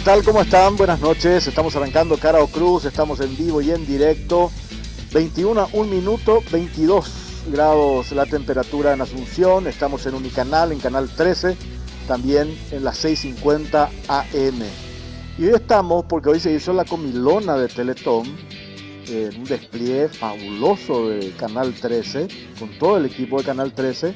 ¿qué tal? ¿Cómo están? Buenas noches. Estamos arrancando Cara o Cruz, estamos en vivo y en directo. 21 a 1 minuto, 22 grados la temperatura en Asunción. Estamos en Unicanal, en Canal 13, también en las 6:50 AM. Y hoy estamos, porque hoy se hizo la comilona de Teletón, un despliegue fabuloso de Canal 13, con todo el equipo de Canal 13.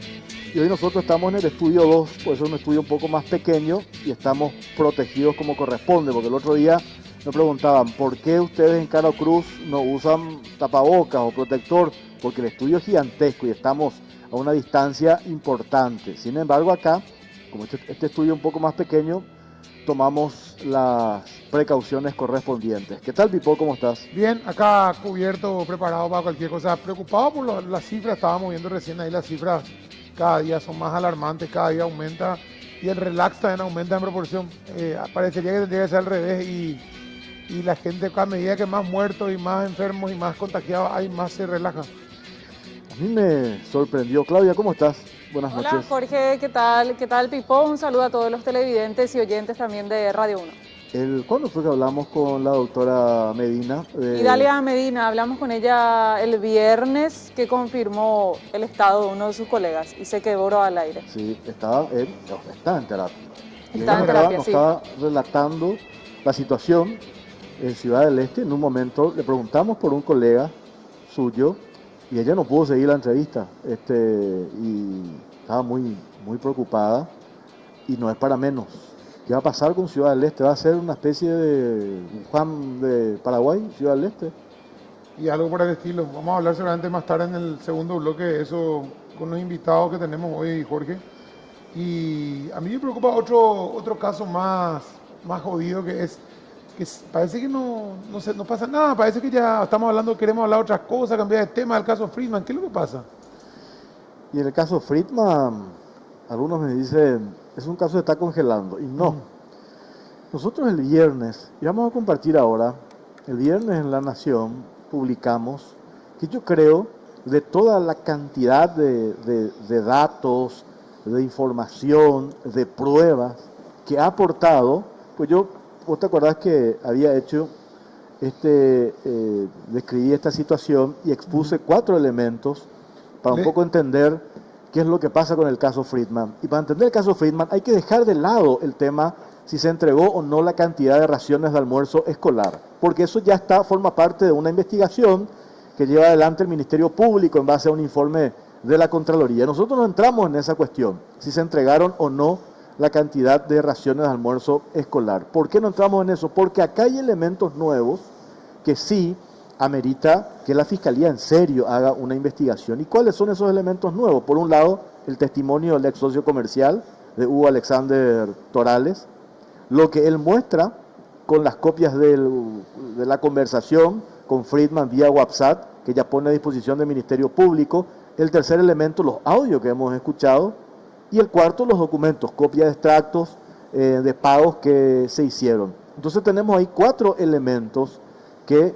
Y hoy nosotros estamos en el estudio 2, pues es un estudio un poco más pequeño y estamos protegidos como corresponde, porque el otro día me preguntaban, ¿por qué ustedes en Cara o Cruz no usan tapabocas o protector? Porque el estudio es gigantesco y estamos a una distancia importante. Sin embargo, acá, como este estudio es un poco más pequeño, tomamos las precauciones correspondientes. ¿Qué tal, Pipo? ¿Cómo estás? Bien, acá cubierto, preparado para cualquier cosa. Preocupado por las cifras, estábamos viendo recién ahí las cifras. Cada día son más alarmantes, cada día aumenta y el relax también aumenta en proporción. Parecería que tendría que ser al revés y la gente a medida que más muertos y más enfermos y más contagiados hay, más se relaja. A mí me sorprendió. Claudia, ¿cómo estás? Buenas Hola noches. Jorge, ¿qué tal? ¿Qué tal, Pipo? Un saludo a todos los televidentes y oyentes también de Radio 1. ¿Cuándo fue que hablamos con la doctora Medina? Idalia Medina, hablamos con ella el viernes que confirmó el estado de uno de sus colegas y se quebró al aire. Sí, está en terapia. Está en terapia, nos sí. estaba relatando la situación en Ciudad del Este. En un momento le preguntamos por un colega suyo y ella no pudo seguir la entrevista. Y estaba muy, muy preocupada y no es para menos. ¿Qué va a pasar con Ciudad del Este? ¿Va a ser una especie de Juan de Paraguay, Ciudad del Este? Y algo por el estilo. Vamos a hablar seguramente más tarde en el segundo bloque de eso con los invitados que tenemos hoy, Jorge. Y a mí me preocupa otro caso más jodido parece que no pasa nada, parece que ya estamos hablando, queremos hablar de otras cosas, cambiar de tema del caso Friedman. ¿Qué es lo que pasa? Y en el caso Friedman, algunos me dicen, es un caso que está congelando. Y no. Nosotros el viernes, y vamos a compartir ahora, el viernes en La Nación publicamos que yo creo, de toda la cantidad de datos, de información, de pruebas que ha aportado, pues vos te acordás que había hecho describí esta situación y expuse 4 elementos para un poco entender qué es lo que pasa con el caso Friedman. Y para entender el caso Friedman hay que dejar de lado el tema si se entregó o no la cantidad de raciones de almuerzo escolar, porque eso ya forma parte de una investigación que lleva adelante el Ministerio Público en base a un informe de la Contraloría. Nosotros no entramos en esa cuestión, si se entregaron o no la cantidad de raciones de almuerzo escolar. ¿Por qué no entramos en eso? Porque acá hay elementos nuevos que sí amerita que la Fiscalía en serio haga una investigación. ¿Y cuáles son esos elementos nuevos? Por un lado, el testimonio del ex socio comercial de Hugo Alexander Torales, lo que él muestra con las copias de la conversación con Friedman vía WhatsApp, que ya pone a disposición del Ministerio Público. El tercer elemento, los audios que hemos escuchado. Y el cuarto, los documentos, copias de extractos de pagos que se hicieron. Entonces tenemos ahí 4 elementos que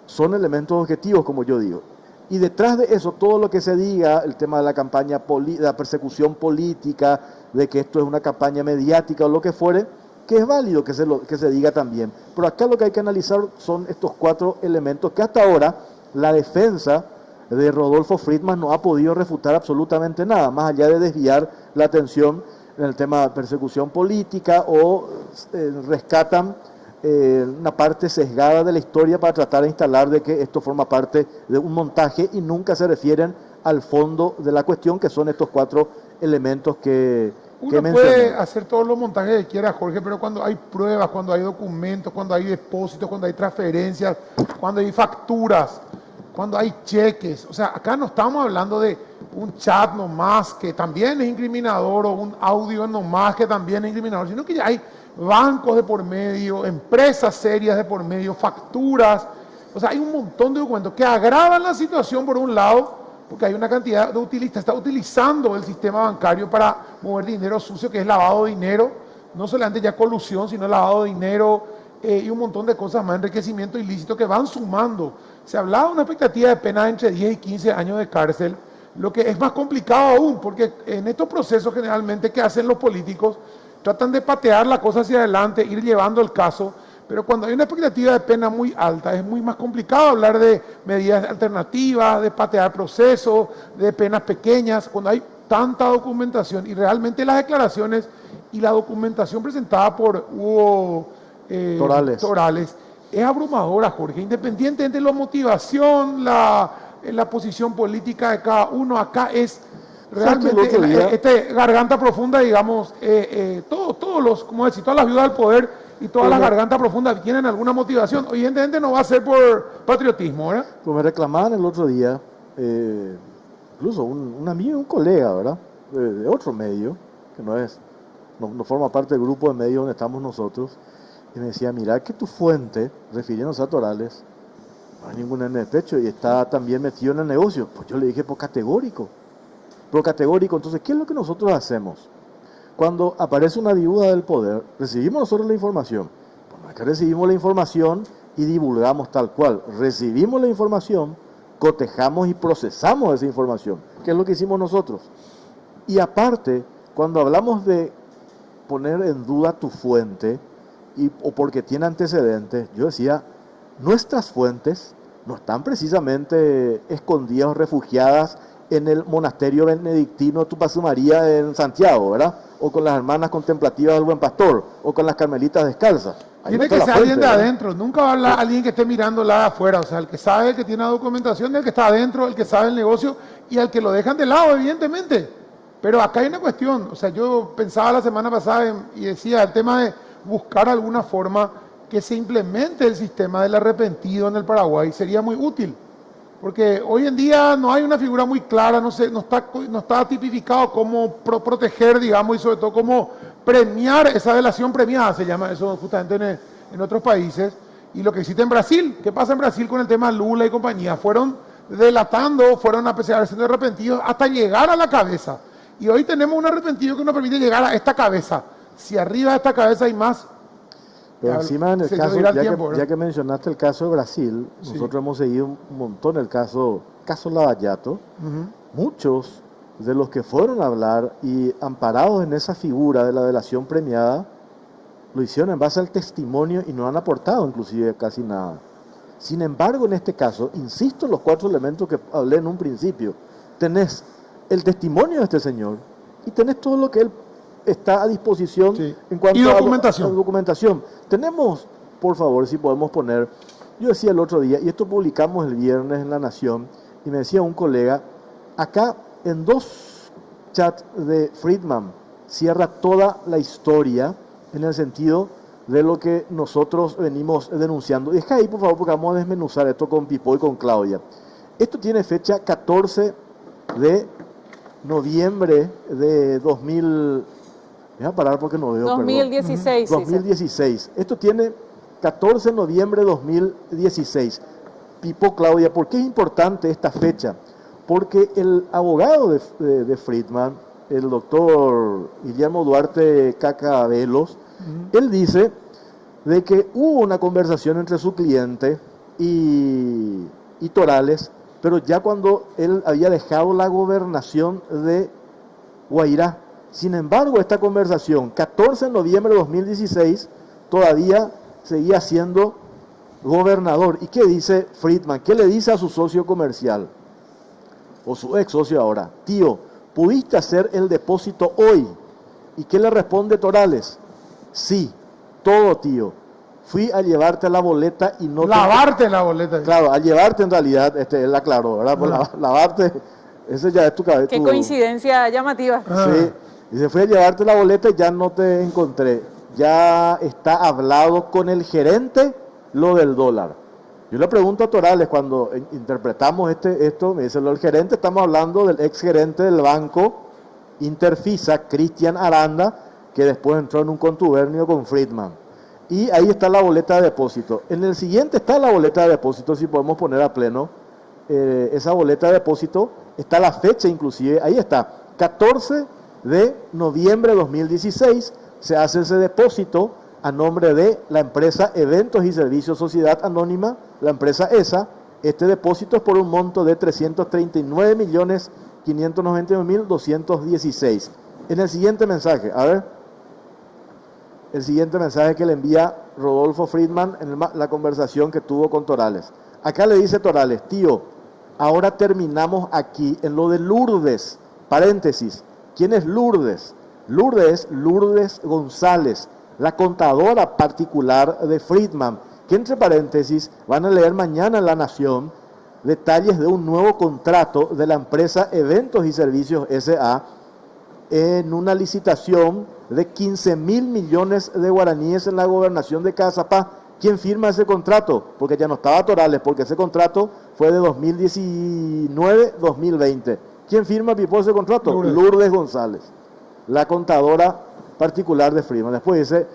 son elementos objetivos, como yo digo. Y detrás de eso, todo lo que se diga, el tema de la campaña, de la persecución política, de que esto es una campaña mediática o lo que fuere, que es válido que se diga también. Pero acá lo que hay que analizar son estos 4 elementos que hasta ahora la defensa de Rodolfo Friedman no ha podido refutar absolutamente nada, más allá de desviar la atención en el tema de persecución política o rescatan una parte sesgada de la historia para tratar de instalar de que esto forma parte de un montaje y nunca se refieren al fondo de la cuestión, que son estos 4 elementos que Uno puede hacer todos los montajes que quiera, Jorge, pero cuando hay pruebas, cuando hay documentos, cuando hay depósitos, cuando hay transferencias, cuando hay facturas, cuando hay cheques, o sea, acá no estamos hablando de un chat nomás que también es incriminador o un audio nomás que también es incriminador, sino que ya hay bancos de por medio, empresas serias de por medio, facturas, o sea, hay un montón de documentos que agravan la situación por un lado, porque hay una cantidad de utilistas, está utilizando el sistema bancario para mover dinero sucio, que es lavado de dinero, no solamente ya colusión, sino lavado de dinero y un montón de cosas más, enriquecimiento ilícito que van sumando. Se hablaba de una expectativa de pena de entre 10 y 15 años de cárcel, lo que es más complicado aún, porque en estos procesos generalmente que hacen los políticos, tratan de patear la cosa hacia adelante, ir llevando el caso, pero cuando hay una expectativa de pena muy alta, es muy más complicado hablar de medidas alternativas, de patear procesos, de penas pequeñas, cuando hay tanta documentación y realmente las declaraciones y la documentación presentada por Hugo Torales es abrumadora, Jorge, independientemente de la motivación, la posición política de cada uno, acá es realmente garganta profunda, digamos, todos los, como decir, todas las viudas del poder y todas las gargantas profundas tienen alguna motivación. Evidentemente no va a ser por patriotismo, ¿verdad? Pues me reclamaban el otro día, incluso un amigo, un colega, ¿verdad? De otro medio, que no forma parte del grupo de medios donde estamos nosotros, y me decía, mira que tu fuente, refiriéndose a Torales, no hay ninguna en el pecho y está también metido en el negocio. Pues yo le dije, pues categórico. Pero categórico, entonces, ¿qué es lo que nosotros hacemos? Cuando aparece una viuda del poder, recibimos nosotros la información. Pues no es que recibimos la información y divulgamos tal cual. Recibimos la información, cotejamos y procesamos esa información, que es lo que hicimos nosotros. Y aparte, cuando hablamos de poner en duda tu fuente, o porque tiene antecedentes, yo decía, nuestras fuentes no están precisamente escondidas o refugiadas en el monasterio benedictino Tupac María en Santiago, ¿verdad? O con las hermanas contemplativas del Buen Pastor, o con las carmelitas descalzas. Tiene que ser alguien de adentro, nunca va a hablar alguien que esté mirándola de afuera, o sea, el que sabe, el que tiene la documentación, el que está adentro, el que sabe el negocio y el que lo dejan de lado, evidentemente. Pero acá hay una cuestión, o sea, yo pensaba la semana pasada y decía, el tema de buscar alguna forma que se implemente el sistema del arrepentido en el Paraguay sería muy útil. Porque hoy en día no hay una figura muy clara, no está tipificado cómo proteger, digamos, y sobre todo cómo premiar esa delación premiada, se llama eso justamente en otros países. Y lo que existe en Brasil, ¿qué pasa en Brasil con el tema Lula y compañía? Fueron delatando, fueron a pesar de siendo arrepentidos hasta llegar a la cabeza. Y hoy tenemos un arrepentido que nos permite llegar a esta cabeza. Si arriba de esta cabeza hay más... Pero encima, en el caso, ya que mencionaste el caso de Brasil, sí, nosotros hemos seguido un montón el caso Lavallato. Muchos de los que fueron a hablar y amparados en esa figura de la delación premiada, lo hicieron en base al testimonio y no han aportado inclusive casi nada. Sin embargo, en este caso, insisto en los 4 elementos que hablé en un principio, tenés el testimonio de este señor y tenés todo lo que él está a disposición, sí, en cuanto a documentación. Tenemos, por favor, si podemos poner, yo decía el otro día, y esto publicamos el viernes en La Nación, y me decía un colega, acá en 2 chats de Friedman cierra toda la historia en el sentido de lo que nosotros venimos denunciando. Deja ahí, por favor, porque vamos a desmenuzar esto con Pipo y con Claudia. Esto tiene fecha 14 de noviembre de 2000... Voy a parar porque no veo, 2016. 2016. Esto tiene 14 de noviembre de 2016. Pipo, Claudia, ¿por qué es importante esta fecha? Porque el abogado de Friedman, el doctor Guillermo Duarte Cacabelos, él dice de que hubo una conversación entre su cliente y Torales, pero ya cuando él había dejado la gobernación de Guairá. Sin embargo, esta conversación, 14 de noviembre de 2016, todavía seguía siendo gobernador. ¿Y qué dice Friedman? ¿Qué le dice a su socio comercial? O su ex socio ahora. Tío, ¿pudiste hacer el depósito hoy? ¿Y qué le responde Torales? Sí, todo, tío. Fui a llevarte la boleta y no... Lavarte la boleta. Claro, a llevarte en realidad, él aclaró, ¿verdad? Pues lavarte, ese ya es tu cabeza. Qué coincidencia llamativa. Sí. Dice, fui a llevarte la boleta y ya no te encontré. Ya está hablado con el gerente lo del dólar. Yo le pregunto a Torales cuando interpretamos esto, me dice, lo del gerente, estamos hablando del ex gerente del banco Interfisa, Cristian Aranda, que después entró en un contubernio con Friedman. Y ahí está la boleta de depósito. En el siguiente está la boleta de depósito, si podemos poner a pleno. Esa boleta de depósito, está la fecha inclusive, ahí está, 14 de noviembre de 2016, se hace ese depósito a nombre de la empresa Eventos y Servicios Sociedad Anónima, la empresa ESA. Este depósito es por un monto de 339.591.216. En el siguiente mensaje, a ver, el siguiente mensaje que le envía Rodolfo Friedman en la conversación que tuvo con Torales. Acá le dice Torales, tío, ahora terminamos aquí en lo de Lourdes, paréntesis, ¿quién es Lourdes? Lourdes es Lourdes González, la contadora particular de Friedman, que entre paréntesis van a leer mañana en La Nación detalles de un nuevo contrato de la empresa Eventos y Servicios S.A. en una licitación de 15 mil millones de guaraníes en la gobernación de Cazapá. ¿Quién firma ese contrato? Porque ya no estaba Torales, porque ese contrato fue de 2019-2020. ¿Quién firma, Pipo, ese contrato? Lourdes González, la contadora particular de Friedman. Después dice,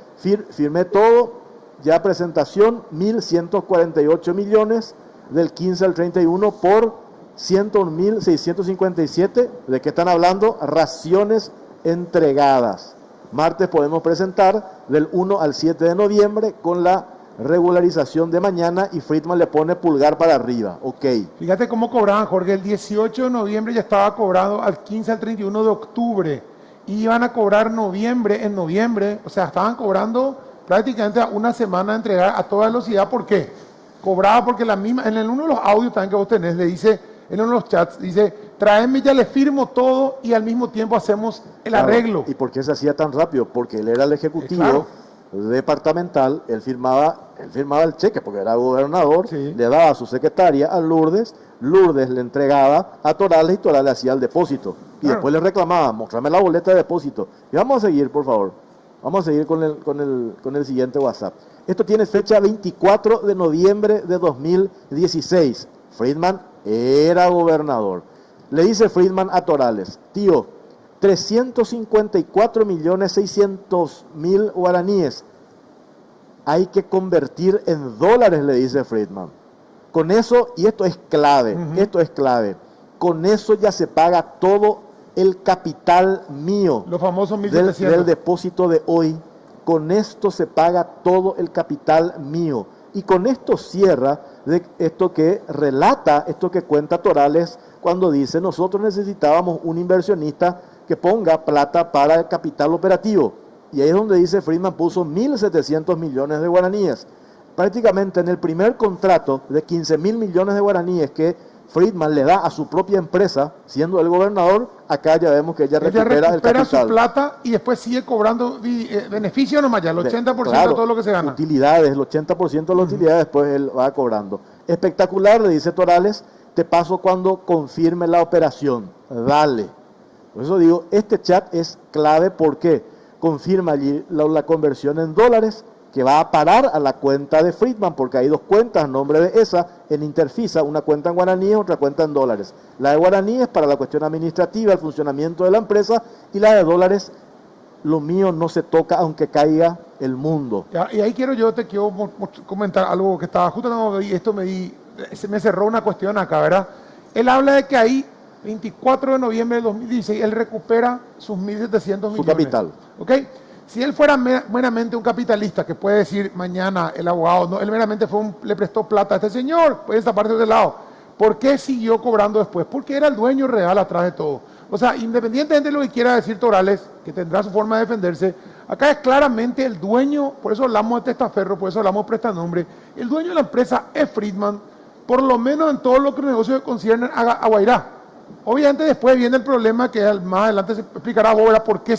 firmé todo, ya presentación, 1.148 millones del 15 al 31 por 101.657. ¿De qué están hablando? Raciones entregadas. Martes podemos presentar del 1 al 7 de noviembre con la regularización de mañana y Friedman le pone pulgar para arriba. Ok. Fíjate cómo cobraban, Jorge. El 18 de noviembre ya estaba cobrado al 15 al 31 de octubre. Y iban a cobrar en noviembre. O sea, estaban cobrando prácticamente a una semana de entregar a toda velocidad. ¿Por qué? Cobraba porque la misma, en uno de los audios también que vos tenés, le dice, en uno de los chats, dice, tráeme, ya le firmo todo y al mismo tiempo hacemos el arreglo. ¿Y por qué se hacía tan rápido? Porque él era el ejecutivo departamental, él firmaba el cheque porque era gobernador, le daba a su secretaria, a Lourdes, Lourdes le entregaba a Torales y Torales hacía el depósito. Y después le reclamaba, mostrame la boleta de depósito. Y vamos a seguir, por favor. Vamos a seguir con el siguiente WhatsApp. Esto tiene fecha 24 de noviembre de 2016. Friedman era gobernador. Le dice Friedman a Torales, tío, 354.600.000 guaraníes hay que convertir en dólares, le dice Friedman. Con eso, y esto es clave, con eso ya se paga todo el capital mío. Los famosos 1.700 del depósito de hoy. Con esto se paga todo el capital mío. Y con esto cierra esto que relata, esto que cuenta Torales cuando dice, nosotros necesitábamos un inversionista que ponga plata para el capital operativo. Y ahí es donde dice Friedman puso 1.700 millones de guaraníes. Prácticamente en el primer contrato de 15.000 millones de guaraníes que Friedman le da a su propia empresa, siendo el gobernador, acá ya vemos que ella recupera el capital. Su plata y después sigue cobrando beneficio nomás ya, el 80% de todo lo que se gana. Utilidades, el 80% de las utilidades después él va cobrando. Espectacular, le dice Torales, te paso cuando confirme la operación. Dale. Por eso digo, este chat es clave porque confirma allí la conversión en dólares que va a parar a la cuenta de Friedman, porque hay dos cuentas a nombre de esa en Interfisa, una cuenta en guaraníes, otra cuenta en dólares. La de guaraníes para la cuestión administrativa, el funcionamiento de la empresa, y la de dólares, lo mío no se toca aunque caiga el mundo. Ya, y ahí te quiero comentar algo que estaba justo cuando se me cerró una cuestión acá, ¿verdad? Él habla de que ahí, 24 de noviembre de 2016, él recupera sus 1.700 millones. Su capital. ¿Ok? Si él fuera meramente un capitalista, que puede decir mañana el abogado, no, él meramente le prestó plata a este señor, pues esa parte de lado. ¿Por qué siguió cobrando después? Porque era el dueño real atrás de todo. O sea, independientemente de lo que quiera decir Torales, que tendrá su forma de defenderse, acá es claramente el dueño, por eso hablamos de testaferro, por eso hablamos de prestanombre, el dueño de la empresa es Friedman, por lo menos en todos los negocios que conciernen a Guairá. Obviamente después viene el problema que más adelante se explicará a Bóveda por qué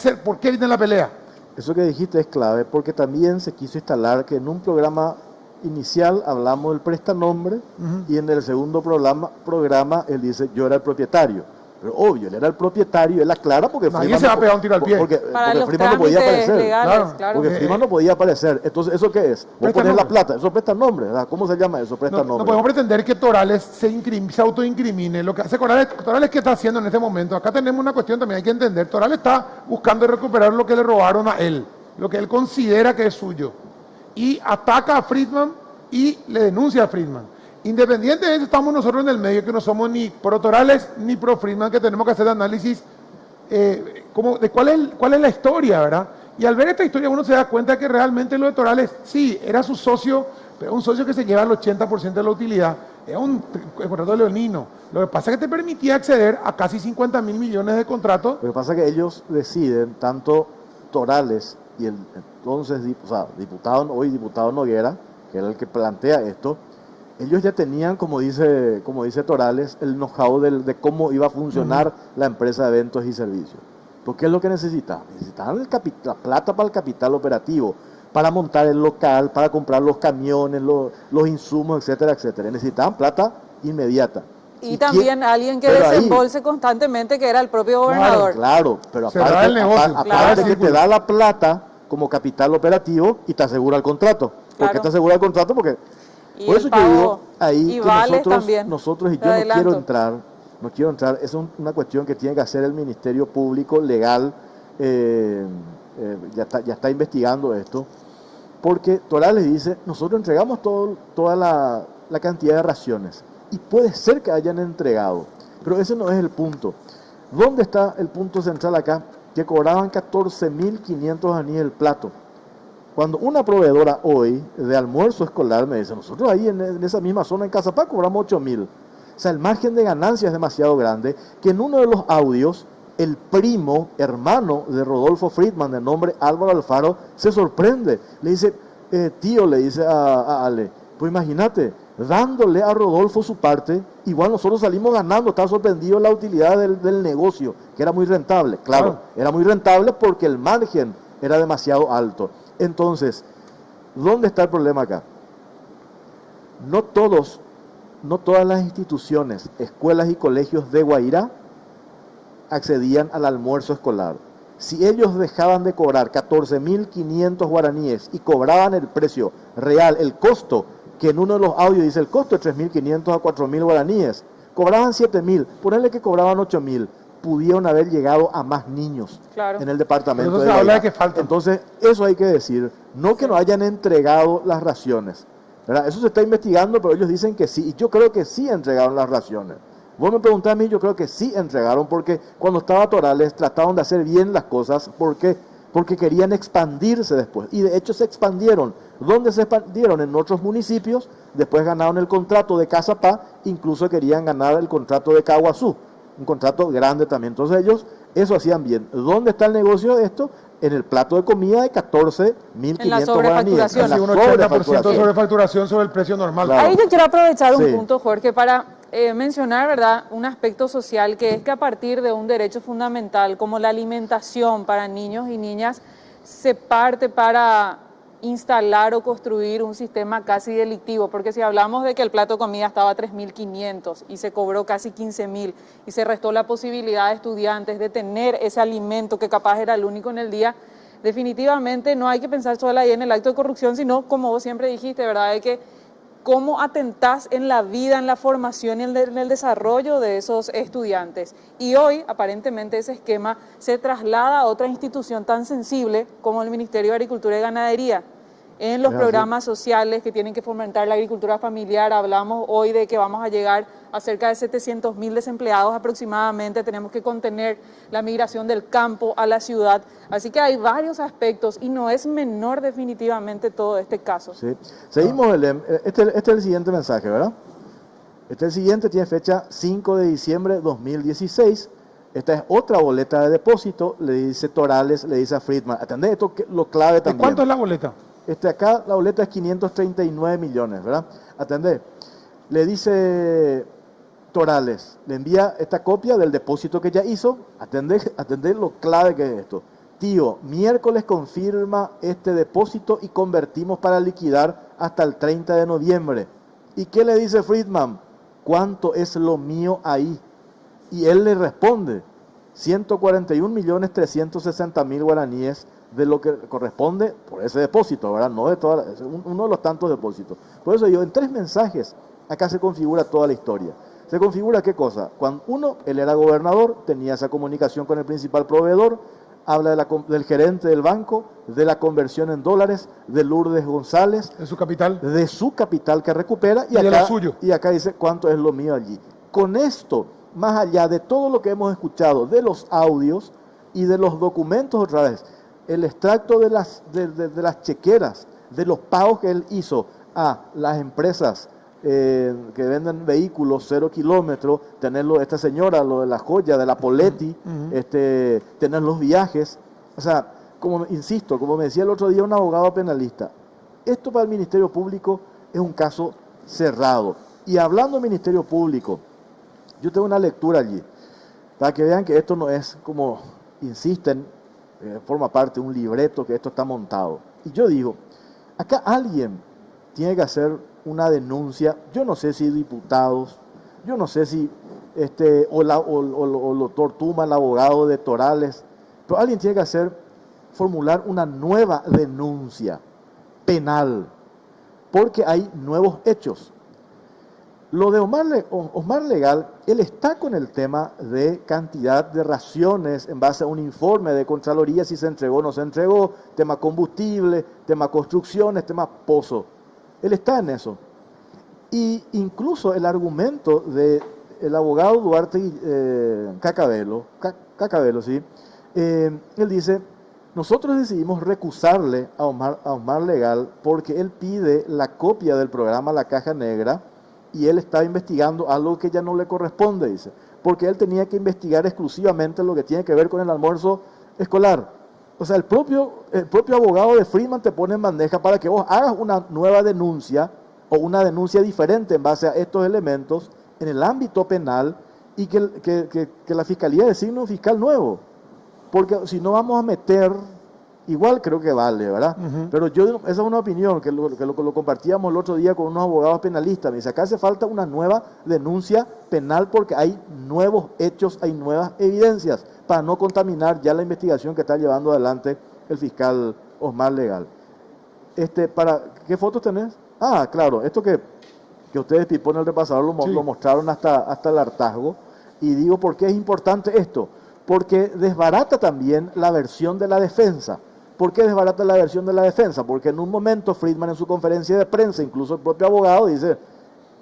viene la pelea. Eso que dijiste es clave porque también se quiso instalar que en un programa inicial hablamos del prestanombre y en el segundo programa él dice yo era el propietario. Pero obvio, él era el propietario, él aclara porque nadie se va a pegar un tiro al pie. Porque Friedman no podía aparecer. Porque Friedman no podía aparecer. Entonces, ¿eso qué es? Vos ponés la plata, eso presta nombre, ¿verdad? ¿Cómo se llama eso? Presta nombre. No podemos pretender que Torales se autoincrimine. Lo que hace Torales, ¿qué está haciendo en este momento? Acá tenemos una cuestión también hay que entender. Torales está buscando recuperar lo que le robaron a él, lo que él considera que es suyo. Y ataca a Friedman y le denuncia a Friedman. Independientemente estamos nosotros en el medio, que no somos ni pro Torales ni pro Friedman, que tenemos que hacer análisis de cuál es la historia, ¿verdad? Y al ver esta historia uno se da cuenta que realmente lo de Torales, sí, era su socio, pero un socio que se lleva el 80% de la utilidad, era un contrato leonino. Lo que pasa es que te permitía acceder a casi 50.000 millones de contratos. Lo que pasa es que ellos deciden, tanto Torales y el entonces diputado Noguera, que era el que plantea esto, ellos ya tenían, como dice Torales, el know-how de cómo iba a funcionar la empresa de eventos y servicios. Porque es lo que necesitaban. Necesitaban la plata para el capital operativo, para montar el local, para comprar los camiones, los insumos, etcétera, etcétera. Necesitaban plata inmediata. Y también alguien que desembolse constantemente, que era el propio gobernador. Claro, pero negocio. aparte que te da la plata como capital operativo y te asegura el contrato. ¿Por qué te asegura el contrato? Porque Y por eso yo digo ahí que nosotros y yo no quiero entrar, es una cuestión que tiene que hacer el Ministerio Público Legal, ya está investigando esto, porque Torales dice, nosotros entregamos toda la cantidad de raciones, y puede ser que hayan entregado, pero ese no es el punto. ¿Dónde está el punto central acá? Que cobraban 14.500 aníes el plato. Cuando una proveedora hoy de almuerzo escolar me dice, nosotros ahí en esa misma zona en Cazapá cobramos 8.000. O sea, el margen de ganancia es demasiado grande, que en uno de los audios, el primo, hermano de Rodolfo Friedman, de nombre Álvaro Alfaro, se sorprende. Le dice, tío, le dice a Ale, pues imagínate, dándole a Rodolfo su parte, igual nosotros salimos ganando, está sorprendido la utilidad del negocio, que era muy rentable. Claro, era muy rentable porque el margen era demasiado alto. Entonces, ¿dónde está el problema acá? No todas las instituciones, escuelas y colegios de Guairá accedían al almuerzo escolar. Si ellos dejaban de cobrar 14.500 guaraníes y cobraban el precio real, el costo, que en uno de los audios dice el costo de 3.500 a 4.000 guaraníes, cobraban 7.000, ponerle que cobraban 8.000, pudieron haber llegado a más niños en el departamento. Entonces, habla de que falta. Entonces, eso hay que decir, no que no hayan entregado las raciones, ¿verdad? Eso se está investigando, pero ellos dicen que sí, y yo creo que sí entregaron las raciones. Vos me preguntás a mí, yo creo que sí entregaron, porque cuando estaba Torales trataron de hacer bien las cosas, porque querían expandirse después, y de hecho se expandieron. ¿Dónde se expandieron? En otros municipios, después ganaron el contrato de Cazapá, incluso querían ganar el contrato de Caguazú, un contrato grande también. Entonces ellos eso hacían bien. ¿Dónde está el negocio de esto? En el plato de comida de 14.500 guaraníes. En la un 80% de sobrefacturación sobre el precio normal. Claro. Ahí yo quiero aprovechar un punto, Jorge, para mencionar, ¿verdad?, un aspecto social, que es que a partir de un derecho fundamental como la alimentación para niños y niñas, se parte para instalar o construir un sistema casi delictivo, porque si hablamos de que el plato de comida estaba a 3.500 y se cobró casi 15.000 y se restó la posibilidad de estudiantes de tener ese alimento que capaz era el único en el día, definitivamente no hay que pensar solo ahí en el acto de corrupción, sino, como vos siempre dijiste, ¿verdad?, de que cómo atentás en la vida, en la formación y en el desarrollo de esos estudiantes. Y hoy, aparentemente, ese esquema se traslada a otra institución tan sensible como el Ministerio de Agricultura y Ganadería. En los programas sociales que tienen que fomentar la agricultura familiar, hablamos hoy de que vamos a llegar a cerca de 700.000 desempleados aproximadamente, tenemos que contener la migración del campo a la ciudad, así que hay varios aspectos y no es menor definitivamente todo este caso. Sí. Seguimos, este es el siguiente mensaje, ¿verdad? Este es el siguiente, tiene fecha 5 de diciembre de 2016. Esta es otra boleta de depósito, le dice Torales, le dice a Friedman. ¿Atendés? Esto lo clave también. ¿Cuánto es la boleta? Acá la boleta es 539 millones, ¿verdad? Atendé. Le dice Torales, le envía esta copia del depósito que ya hizo. Atendé lo clave que es esto. Tío, miércoles confirma este depósito y convertimos para liquidar hasta el 30 de noviembre. ¿Y qué le dice Friedman? ¿Cuánto es lo mío ahí? Y él le responde, 141.360.000 guaraníes de lo que corresponde por ese depósito, ¿verdad? No de uno de los tantos depósitos. Por eso yo, en 3 mensajes, acá se configura toda la historia. ¿Se configura qué cosa? Cuando él era gobernador, tenía esa comunicación con el principal proveedor, habla del gerente del banco, de la conversión en dólares, de Lourdes González. De su capital. De su capital que recupera. Y acá, de lo suyo. Y acá dice cuánto es lo mío allí. Con esto, más allá de todo lo que hemos escuchado, de los audios y de los documentos otra vez, el extracto de las chequeras, de los pagos que él hizo a las empresas que venden vehículos 0 kilómetros, tenerlo, esta señora, lo de la joya, de la Poletti, tener los viajes, o sea, insisto, como me decía el otro día un abogado penalista, esto para el Ministerio Público es un caso cerrado. Y hablando del Ministerio Público, yo tengo una lectura allí, para que vean que esto no es como insisten, forma parte de un libreto, que esto está montado. Y yo digo, acá alguien tiene que hacer una denuncia, yo no sé si diputados, yo no sé si o el doctor Tuma, el abogado de Torales, pero alguien tiene que formular una nueva denuncia penal, porque hay nuevos hechos. Lo de Osmar Legal, él está con el tema de cantidad de raciones en base a un informe de Contraloría, si se entregó o no se entregó, tema combustible, tema construcciones, tema pozo. Él está en eso. Y incluso el argumento del abogado Duarte Cacabello, ¿sí? Él dice, nosotros decidimos recusarle a Osmar Legal porque él pide la copia del programa La Caja Negra y él está investigando algo que ya no le corresponde, dice, porque él tenía que investigar exclusivamente lo que tiene que ver con el almuerzo escolar. O sea, el propio abogado de Friedman te pone en bandeja para que vos hagas una nueva denuncia o una denuncia diferente en base a estos elementos en el ámbito penal y que la Fiscalía designe un fiscal nuevo. Porque si no vamos a meter, igual creo que vale, ¿verdad? Pero esa es una opinión que lo compartíamos el otro día con unos abogados penalistas. Me dice, acá hace falta una nueva denuncia penal porque hay nuevos hechos, hay nuevas evidencias para no contaminar ya la investigación que está llevando adelante el fiscal Osmar Legal. ¿Qué fotos tenés? Ah, claro, esto que ustedes, Pipón, en el repasador lo mostraron hasta el hartazgo. Y digo, ¿por qué es importante esto? Porque desbarata también la versión de la defensa. ¿Por qué desbarata la versión de la defensa? Porque en un momento Friedman en su conferencia de prensa, incluso el propio abogado, dice,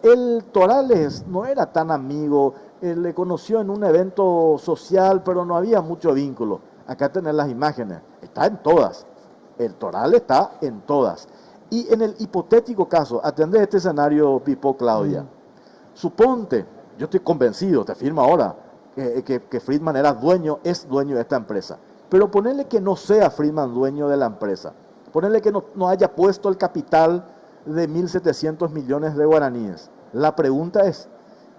el Torales no era tan amigo, le conoció en un evento social, pero no había mucho vínculo. Acá tenés las imágenes, está en todas. El Torales está en todas. Y en el hipotético caso, atendés este escenario, Pipo, Claudia. Suponte, yo estoy convencido, te firmo ahora, que Friedman es dueño de esta empresa. Pero ponerle que no sea Friedman dueño de la empresa. Ponerle que no haya puesto el capital de 1.700 millones de guaraníes. La pregunta es,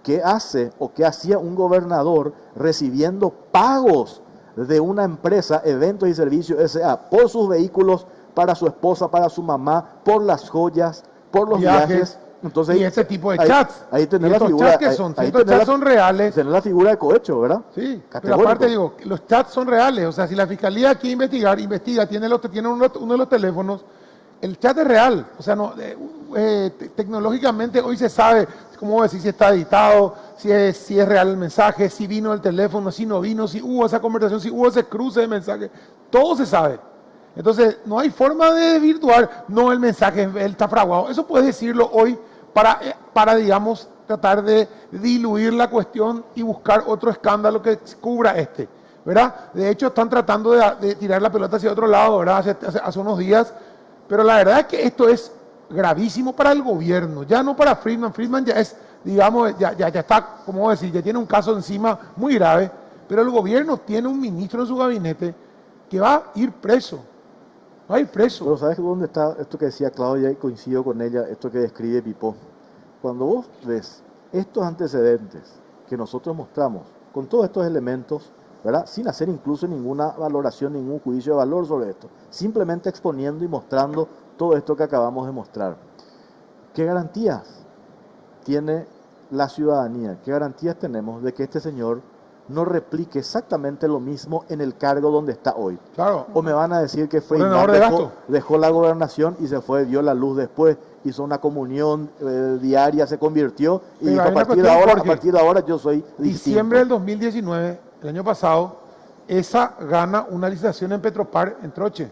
¿qué hace o qué hacía un gobernador recibiendo pagos de una empresa, Eventos y Servicios S.A., por sus vehículos, para su esposa, para su mamá, por las joyas, por los viajes? Entonces, y ese tipo de chats. Ahí tenés la figura. Estos chats son reales. Tenés la figura de cohecho, ¿verdad? Sí, pero aparte digo, los chats son reales. O sea, si la fiscalía quiere investiga, tiene uno de los teléfonos, el chat es real. O sea, tecnológicamente hoy se sabe, cómo decir, si está editado, si es real el mensaje, si vino el teléfono, si no vino, si hubo esa conversación, si hubo ese cruce de mensaje. Todo se sabe. Entonces, no hay forma de desvirtuar, no, el mensaje, él está fraguado. Eso puedes decirlo hoy para, digamos, tratar de diluir la cuestión y buscar otro escándalo que cubra ¿verdad? De hecho, están tratando de tirar la pelota hacia otro lado, ¿verdad? Hace unos días, pero la verdad es que esto es gravísimo para el gobierno, ya no para Friedman. Friedman ya es, digamos, ya está, como decir, ya tiene un caso encima muy grave, pero el gobierno tiene un ministro en su gabinete que va a ir preso. Va a ir preso. Pero ¿sabes dónde está esto que decía Claudia? Y coincido con ella, esto que describe Pipó. Cuando vos ves estos antecedentes que nosotros mostramos, con todos estos elementos, ¿verdad? Sin hacer incluso ninguna valoración, ningún juicio de valor sobre esto, simplemente exponiendo y mostrando todo esto que acabamos de mostrar. ¿Qué garantías tiene la ciudadanía? ¿Qué garantías tenemos de que este señor no replique exactamente lo mismo en el cargo donde está hoy? Claro. O me van a decir que dejó la gobernación y se fue, dio la luz después, hizo una comunión diaria, se convirtió y dijo, a partir de ahora yo soy distinto. Diciembre del 2019, el año pasado, esa gana una licitación en Petropar, en Troche.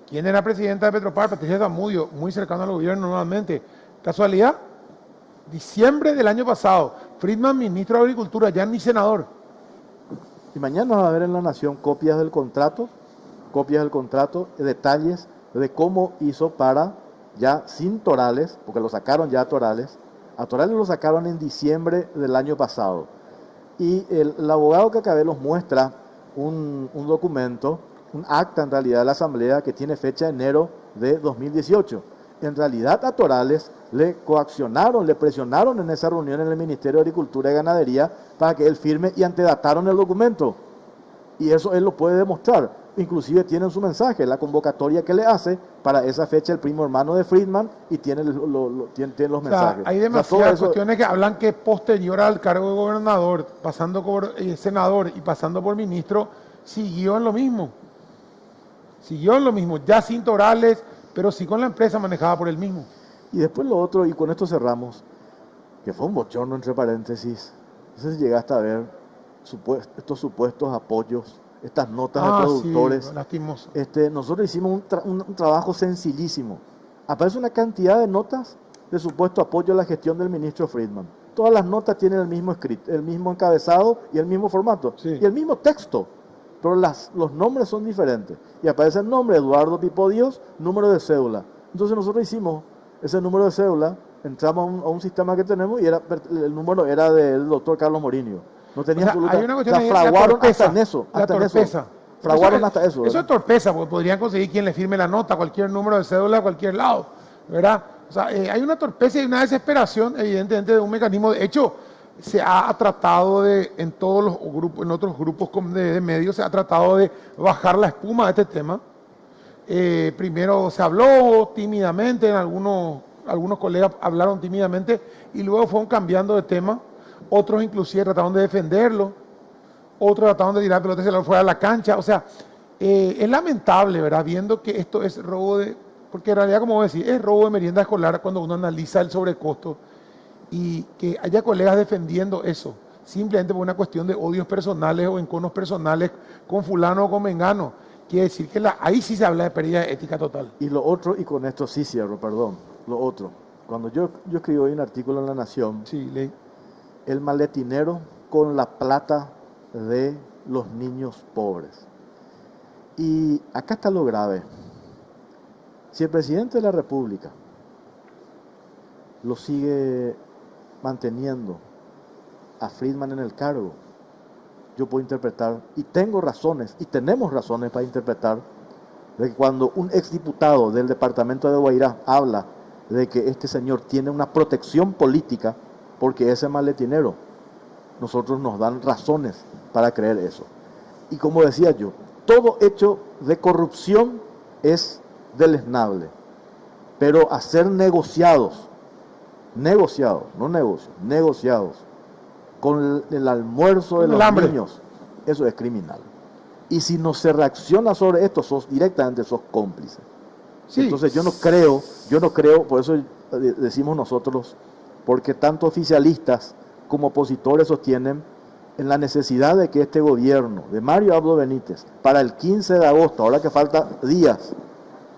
¿Quién era presidenta de Petropar? Patricia Zamudio, muy cercano al gobierno nuevamente. ¿Casualidad? Diciembre del año pasado, Friedman, ministro de Agricultura, ya ni senador. Y mañana va a haber en La Nación copias del contrato, detalles de cómo hizo para, ya sin Torales, porque lo sacaron ya a Torales lo sacaron en diciembre del año pasado. Y el abogado Cacabello muestra un documento un acta en realidad de la Asamblea que tiene fecha de enero de 2018. En realidad a Torales le coaccionaron, le presionaron en esa reunión en el Ministerio de Agricultura y Ganadería para que él firme y antedataron el documento. Y eso él lo puede demostrar. Inclusive tiene en su mensaje la convocatoria que le hace para esa fecha el primo hermano de Friedman y tiene, tiene los mensajes. Hay demasiadas cuestiones que hablan que posterior al cargo de gobernador, pasando por senador y pasando por ministro, siguió en lo mismo. Siguió en lo mismo, ya sin Torales, pero sí con la empresa manejada por él mismo. Y después lo otro, y con esto cerramos, que fue un bochorno entre paréntesis. No sé si llegaste a ver estos supuestos apoyos, estas notas de productores. Sí, lastimoso. Nosotros hicimos un trabajo sencillísimo. Aparece una cantidad de notas de supuesto apoyo a la gestión del ministro Friedman. Todas las notas tienen el mismo escrito, el mismo encabezado y el mismo formato. Sí. Y el mismo texto. Pero los nombres son diferentes. Y aparece el nombre Eduardo Pipo Dios, número de cédula. Entonces nosotros hicimos ese número de cédula, entramos a un sistema que tenemos y el número era del doctor Carlos Morinio. No tenía absoluta. Hay una cuestión fraguaron torpeza, hasta en eso. La torpeza. Fraguaron hasta eso. Eso es torpeza, porque podrían conseguir quien le firme la nota, cualquier número de cédula, a cualquier lado, ¿verdad? O sea, hay una torpeza y una desesperación, evidentemente, de un mecanismo. De hecho, se ha tratado en todos los grupos, en otros grupos de medios, se ha tratado de bajar la espuma de este tema. Primero se habló tímidamente, algunos colegas hablaron tímidamente y luego fueron cambiando de tema. Otros inclusive trataron de defenderlo, otros trataron de tirar pelotas fuera de la cancha. O sea, es lamentable, ¿verdad? Viendo que esto es robo porque en realidad, como vos decís, es robo de merienda escolar cuando uno analiza el sobrecosto y que haya colegas defendiendo eso, simplemente por una cuestión de odios personales o enconos personales con fulano o con mengano. Quiere decir que ahí sí se habla de pérdida de ética total. Y lo otro, y con esto sí cierro, perdón, lo otro. Cuando yo escribí hoy un artículo en La Nación, sí, leí. El maletinero con la plata de los niños pobres. Y acá está lo grave. Si el presidente de la República lo sigue manteniendo a Friedman en el cargo, yo puedo interpretar, y tengo razones, y tenemos razones para interpretar, de que cuando un exdiputado del departamento de Guairá habla de que este señor tiene una protección política porque ese maletinero, nosotros nos dan razones para creer eso. Y como decía yo, todo hecho de corrupción es deleznable, pero hacer negociados con el almuerzo de los niños, eso es criminal. Y si no se reacciona sobre esto, directamente sos cómplice. Sí. Entonces yo no creo, por eso decimos nosotros, porque tanto oficialistas como opositores sostienen en la necesidad de que este gobierno de Mario Abdo Benítez, para el 15 de agosto, ahora que falta días,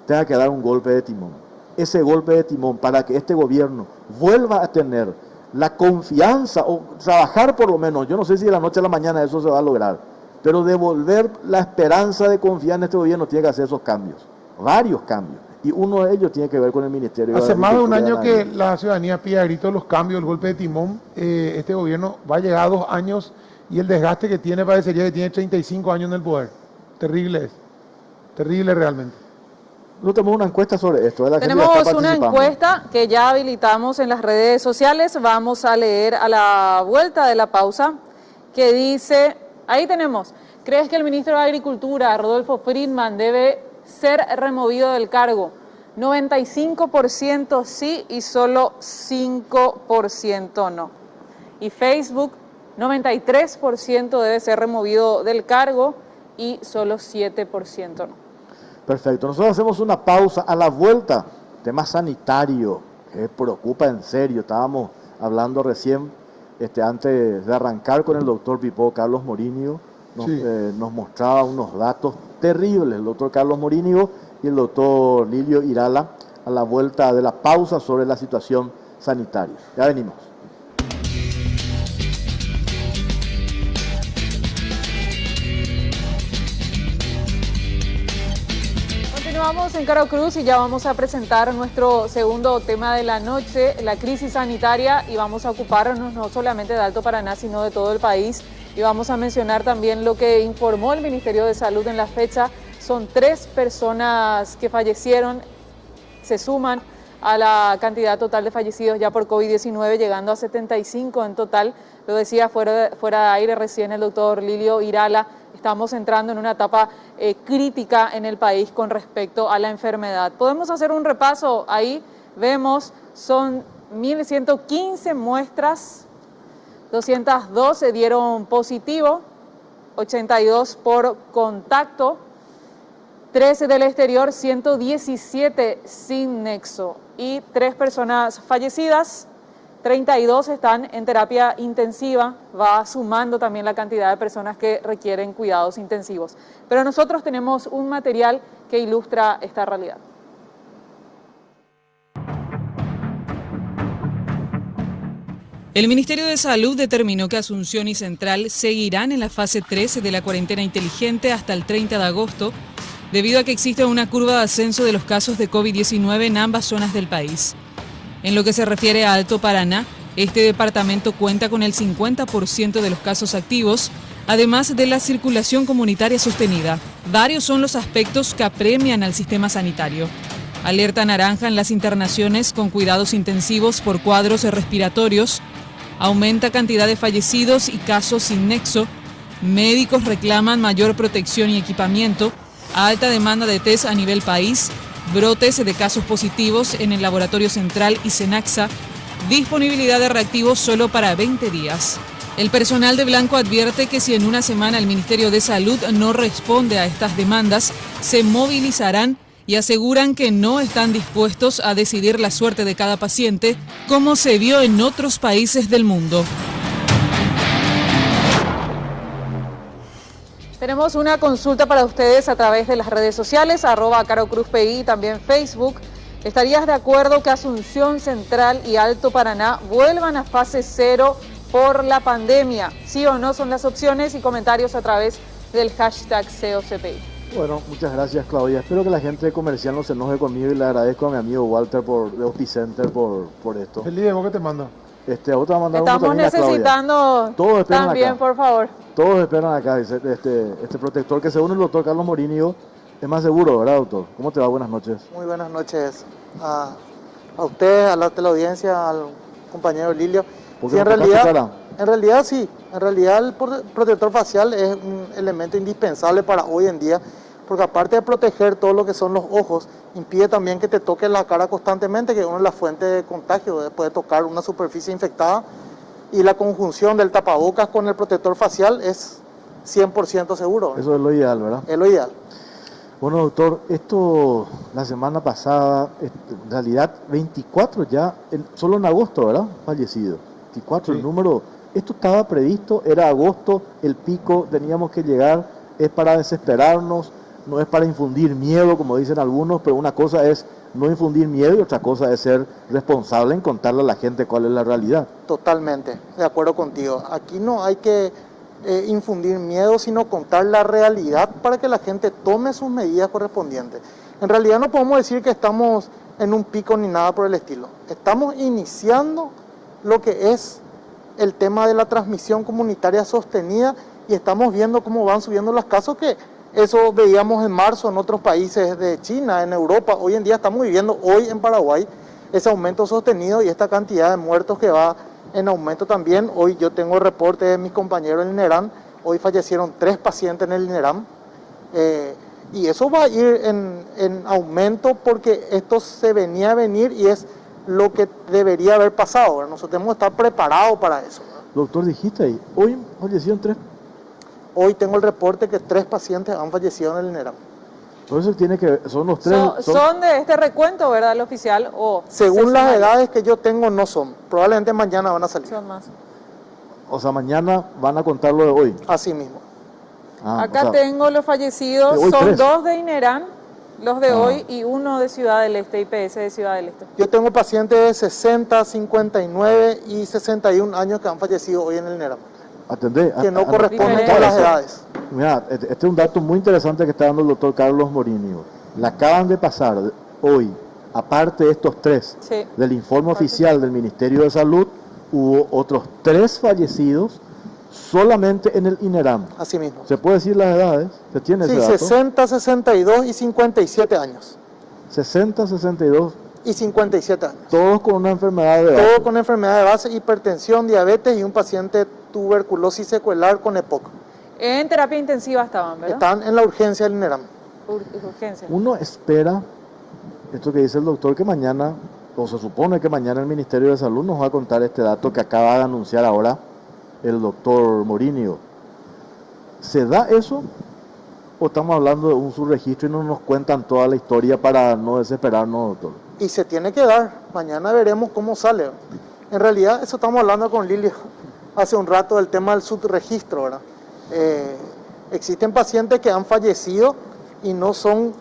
tenga que dar un golpe de timón. Ese golpe de timón para que este gobierno vuelva a tener la confianza, o trabajar por lo menos, yo no sé si de la noche a la mañana eso se va a lograr, pero devolver la esperanza de confiar en este gobierno tiene que hacer esos cambios, varios cambios. Y uno de ellos tiene que ver con el Ministerio de Agricultura. Hace más de un año que la ciudadanía pide a gritos los cambios, el golpe de timón. Este gobierno va a llegar a 2 años y el desgaste que tiene parecería que tiene 35 años en el poder. Terrible es. Terrible realmente. No tenemos una encuesta sobre esto. Tenemos una encuesta que ya habilitamos en las redes sociales. Vamos a leer a la vuelta de la pausa que dice, ahí tenemos, ¿crees que el ministro de Agricultura, Rodolfo Friedman, debe ser removido del cargo? 95% sí y solo 5% no. Y Facebook, 93% debe ser removido del cargo y solo 7% no. Perfecto, nosotros hacemos una pausa. A la vuelta, tema sanitario, que preocupa en serio. Estábamos hablando recién, antes de arrancar con el doctor Pipo, Carlos Morinio, nos mostraba unos datos terribles, el doctor Carlos Morinio y el doctor Lilio Irala, a la vuelta de la pausa sobre la situación sanitaria. Ya venimos. Continuamos en Caro Cruz y ya vamos a presentar nuestro segundo tema de la noche, la crisis sanitaria, y vamos a ocuparnos no solamente de Alto Paraná, sino de todo el país. Y vamos a mencionar también lo que informó el Ministerio de Salud en la fecha son 3 personas que fallecieron, se suman a la cantidad total de fallecidos ya por COVID-19, llegando a 75 en total. Lo decía fuera de aire recién el doctor Lilio Irala, estamos entrando en una etapa crítica en el país con respecto a la enfermedad. Podemos hacer un repaso, ahí vemos, son 1.115 muestras, 212 dieron positivo, 82 por contacto, 13 del exterior, 117 sin nexo y 3 personas fallecidas, 32 están en terapia intensiva, va sumando también la cantidad de personas que requieren cuidados intensivos. Pero nosotros tenemos un material que ilustra esta realidad. El Ministerio de Salud determinó que Asunción y Central seguirán en la fase 3 de la cuarentena inteligente hasta el 30 de agosto, debido a que existe una curva de ascenso de los casos de COVID-19 en ambas zonas del país. En lo que se refiere a Alto Paraná, este departamento cuenta con el 50% de los casos activos, además de la circulación comunitaria sostenida. Varios son los aspectos que apremian al sistema sanitario. Alerta naranja en las internaciones con cuidados intensivos por cuadros respiratorios, aumenta cantidad de fallecidos y casos sin nexo, médicos reclaman mayor protección y equipamiento, alta demanda de test a nivel país, brotes de casos positivos en el Laboratorio Central y Cenaxa, disponibilidad de reactivos solo para 20 días. El personal de Blanco advierte que si en una semana el Ministerio de Salud no responde a estas demandas, se movilizarán y aseguran que no están dispuestos a decidir la suerte de cada paciente, como se vio en otros países del mundo. Tenemos una consulta para ustedes a través de las redes sociales, @CaroCruzPI y también Facebook. ¿Estarías de acuerdo que Asunción Central y Alto Paraná vuelvan a fase 0 por la pandemia? ¿Sí o no son las opciones? Y comentarios a través del hashtag COCPI. Bueno, muchas gracias, Claudia. Espero que la gente comercial no se enoje conmigo y le agradezco a mi amigo Walter de Hosticenter por esto. Feliz, ¿vos qué te manda? A vos te va a mandar Estamos uno también a Claudia. necesitando Todos esperan también, acá. por favor. Todos esperan acá, dice, este protector que según el doctor Carlos Morini es más seguro, ¿verdad, doctor? ¿Cómo te va? Buenas noches. Muy buenas noches a usted, a la teleaudiencia, al compañero Lilio. ¿Por Sí, qué en no tocaste cara? realidad sí. En realidad el protector facial es un elemento indispensable para hoy en día, porque aparte de proteger todo lo que son los ojos, impide también que te toque la cara constantemente, que es una de las fuentes de contagio, después de tocar una superficie infectada. Y la conjunción del tapabocas con el protector facial es 100% seguro. Eso es lo ideal, ¿verdad? Es lo ideal. Bueno, doctor, esto la semana pasada, en realidad 24 ya, solo en agosto, ¿verdad? Fallecido. 24 Sí. el número, esto estaba previsto, era agosto, el pico, teníamos que llegar, es para desesperarnos, no es para infundir miedo, como dicen algunos, pero una cosa es no infundir miedo y otra cosa es ser responsable en contarle a la gente cuál es la realidad. Totalmente, de acuerdo contigo. Aquí no hay que infundir miedo, sino contar la realidad para que la gente tome sus medidas correspondientes. En realidad no podemos decir que estamos en un pico ni nada por el estilo. Estamos iniciando lo que es el tema de la transmisión comunitaria sostenida y estamos viendo cómo van subiendo los casos, que eso veíamos en marzo en otros países de China, en Europa. Hoy en día estamos viviendo hoy en Paraguay ese aumento sostenido y esta cantidad de muertos que va en aumento también. Hoy yo tengo el reporte de mis compañeros en el INERAM. Hoy fallecieron 3 pacientes en el INERAM. Y eso va a ir en aumento porque esto se venía a venir y es lo que debería haber pasado, ¿verdad? Nosotros tenemos que estar preparados para eso, ¿verdad? Doctor, dijiste ahí, hoy fallecieron 3. Hoy tengo el reporte que 3 pacientes han fallecido en el INERAM. Por eso tiene que, son los 3. Son de este recuento, ¿verdad, el oficial? O Según las seccionales. edades que yo tengo, no son. Probablemente mañana van a salir. Son más. O sea, mañana van a contar lo de hoy. Así mismo. Ah, Acá o sea, tengo los fallecidos, de hoy son 3. 2 de INERAM, los de Ah. hoy, y 1 de Ciudad del Este, IPS de Ciudad del Este. Yo tengo pacientes de 60, 59 y 61 años que han fallecido hoy en el INERAM, atendé. que no corresponden Diferente. con las edades. Mira, este es un dato muy interesante que está dando el doctor Carlos Morini. Le acaban de pasar hoy, aparte de estos 3, Sí. del informe oficial del Ministerio de Salud, hubo otros 3 fallecidos solamente en el INERAM. Así mismo. ¿Se puede decir las edades? ¿Se tiene Sí, ese dato? 60, 62 y 57 años. 60, 62, Y 57 años. todos con una enfermedad de base. Todo con enfermedad de base, hipertensión, diabetes y un paciente tuberculosis secuelar con EPOC. En terapia intensiva estaban, ¿verdad? Están en la urgencia del INERAM. Urgencia. Uno espera, esto que dice el doctor, que mañana, o se supone que mañana el Ministerio de Salud nos va a contar este dato que acaba de anunciar ahora el doctor Morinio. ¿Se da eso? ¿O estamos hablando de un subregistro y no nos cuentan toda la historia para no desesperarnos, doctor? Y se tiene que dar. Mañana veremos cómo sale. En realidad, eso estamos hablando con Lilia hace un rato del tema del subregistro, ¿verdad? Existen pacientes que han fallecido y no son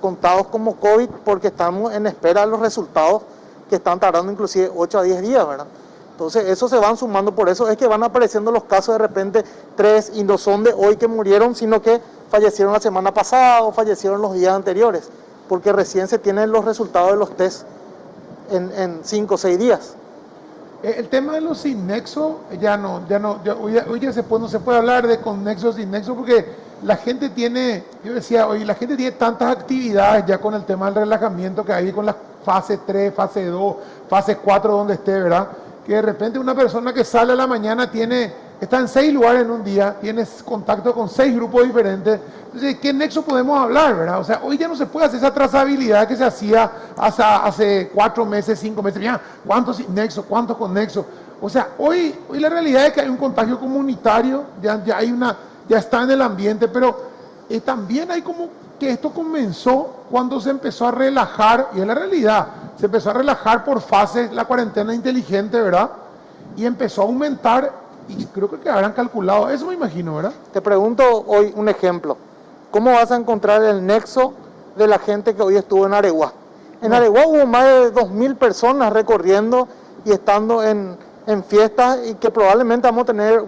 contados como COVID porque estamos en espera de los resultados que están tardando inclusive 8 a 10 días, ¿verdad? Entonces, eso se van sumando, por eso es que van apareciendo los casos de repente 3 y no son de hoy que murieron, sino que fallecieron la semana pasada o fallecieron los días anteriores, porque recién se tienen los resultados de los test en 5 o 6 días. El tema de los sin nexo, hoy ya no se puede hablar de con nexo sin nexo porque la gente tiene, yo decía hoy, la gente tiene tantas actividades ya con el tema del relajamiento que hay con la fase 3, fase 2, fase 4 donde esté, ¿verdad? Que de repente una persona que sale a la mañana está en 6 lugares en un día, tiene contacto con 6 grupos diferentes. Entonces, ¿qué nexo podemos hablar, verdad? O sea, hoy ya no se puede hacer esa trazabilidad que se hacía hace 4 meses, 5 meses. Mira, ¿cuántos sin nexo? ¿Cuántos con nexo? O sea, hoy la realidad es que hay un contagio comunitario, ya está en el ambiente, pero también hay como que esto comenzó cuando se empezó a relajar, y es la realidad, se empezó a relajar por fases la cuarentena inteligente, ¿verdad? Y empezó a aumentar, y creo que habrán calculado, eso me imagino, ¿verdad? Te pregunto hoy un ejemplo. ¿Cómo vas a encontrar el nexo de la gente que hoy estuvo en Areguá? En Areguá hubo más de 2.000 personas recorriendo y estando en fiestas y que probablemente vamos a tener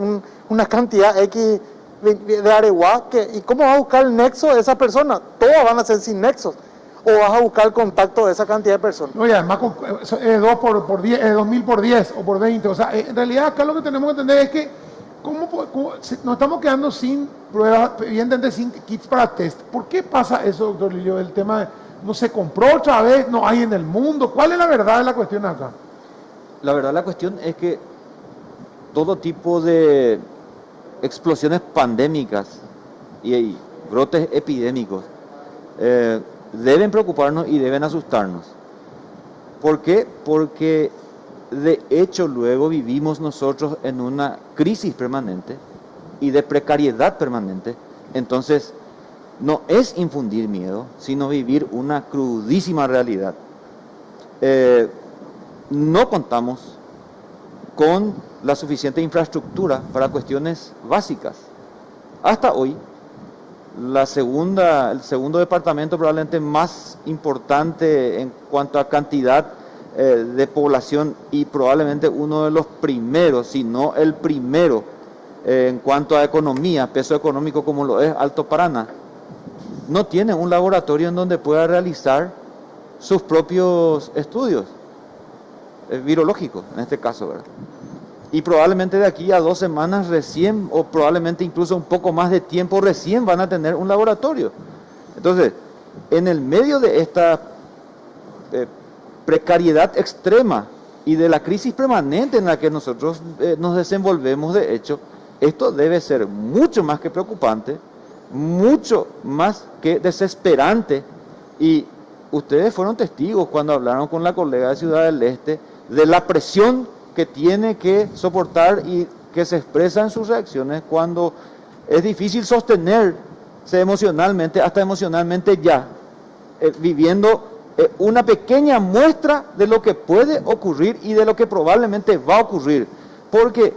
una cantidad X de Areguá. ¿Y cómo vas a buscar el nexo de esa persona? Todas van a ser sin nexos. ¿O vas a buscar el contacto de esa cantidad de personas? No, y además 2 por 10, 2.000 por 10 o por 20. O sea, en realidad acá lo que tenemos que entender es que ¿cómo nos estamos quedando sin pruebas, evidentemente sin kits para test? ¿Por qué pasa eso, doctor Lillo? El tema no se compró otra vez, no hay en el mundo. ¿Cuál es la verdad de la cuestión acá? La verdad la cuestión es que todo tipo de explosiones pandémicas y brotes epidémicos deben preocuparnos y deben asustarnos. ¿Por qué? Porque de hecho luego vivimos nosotros en una crisis permanente y de precariedad permanente. Entonces no es infundir miedo, sino vivir una crudísima realidad. No contamos con la suficiente infraestructura para cuestiones básicas. Hasta hoy, el segundo departamento probablemente más importante en cuanto a cantidad de población y probablemente uno de los primeros, si no el primero, en cuanto a economía, peso económico como lo es Alto Paraná, no tiene un laboratorio en donde pueda realizar sus propios estudios virológicos, en este caso, ¿verdad? Y probablemente de aquí a 2 semanas recién, o probablemente incluso un poco más de tiempo recién van a tener un laboratorio. Entonces, en el medio de esta precariedad extrema y de la crisis permanente en la que nosotros nos desenvolvemos, de hecho, esto debe ser mucho más que preocupante, mucho más que desesperante. Y ustedes fueron testigos cuando hablaron con la colega de Ciudad del Este de la presión que tiene que soportar y que se expresa en sus reacciones cuando es difícil sostenerse emocionalmente, hasta emocionalmente ya, viviendo una pequeña muestra de lo que puede ocurrir y de lo que probablemente va a ocurrir. Porque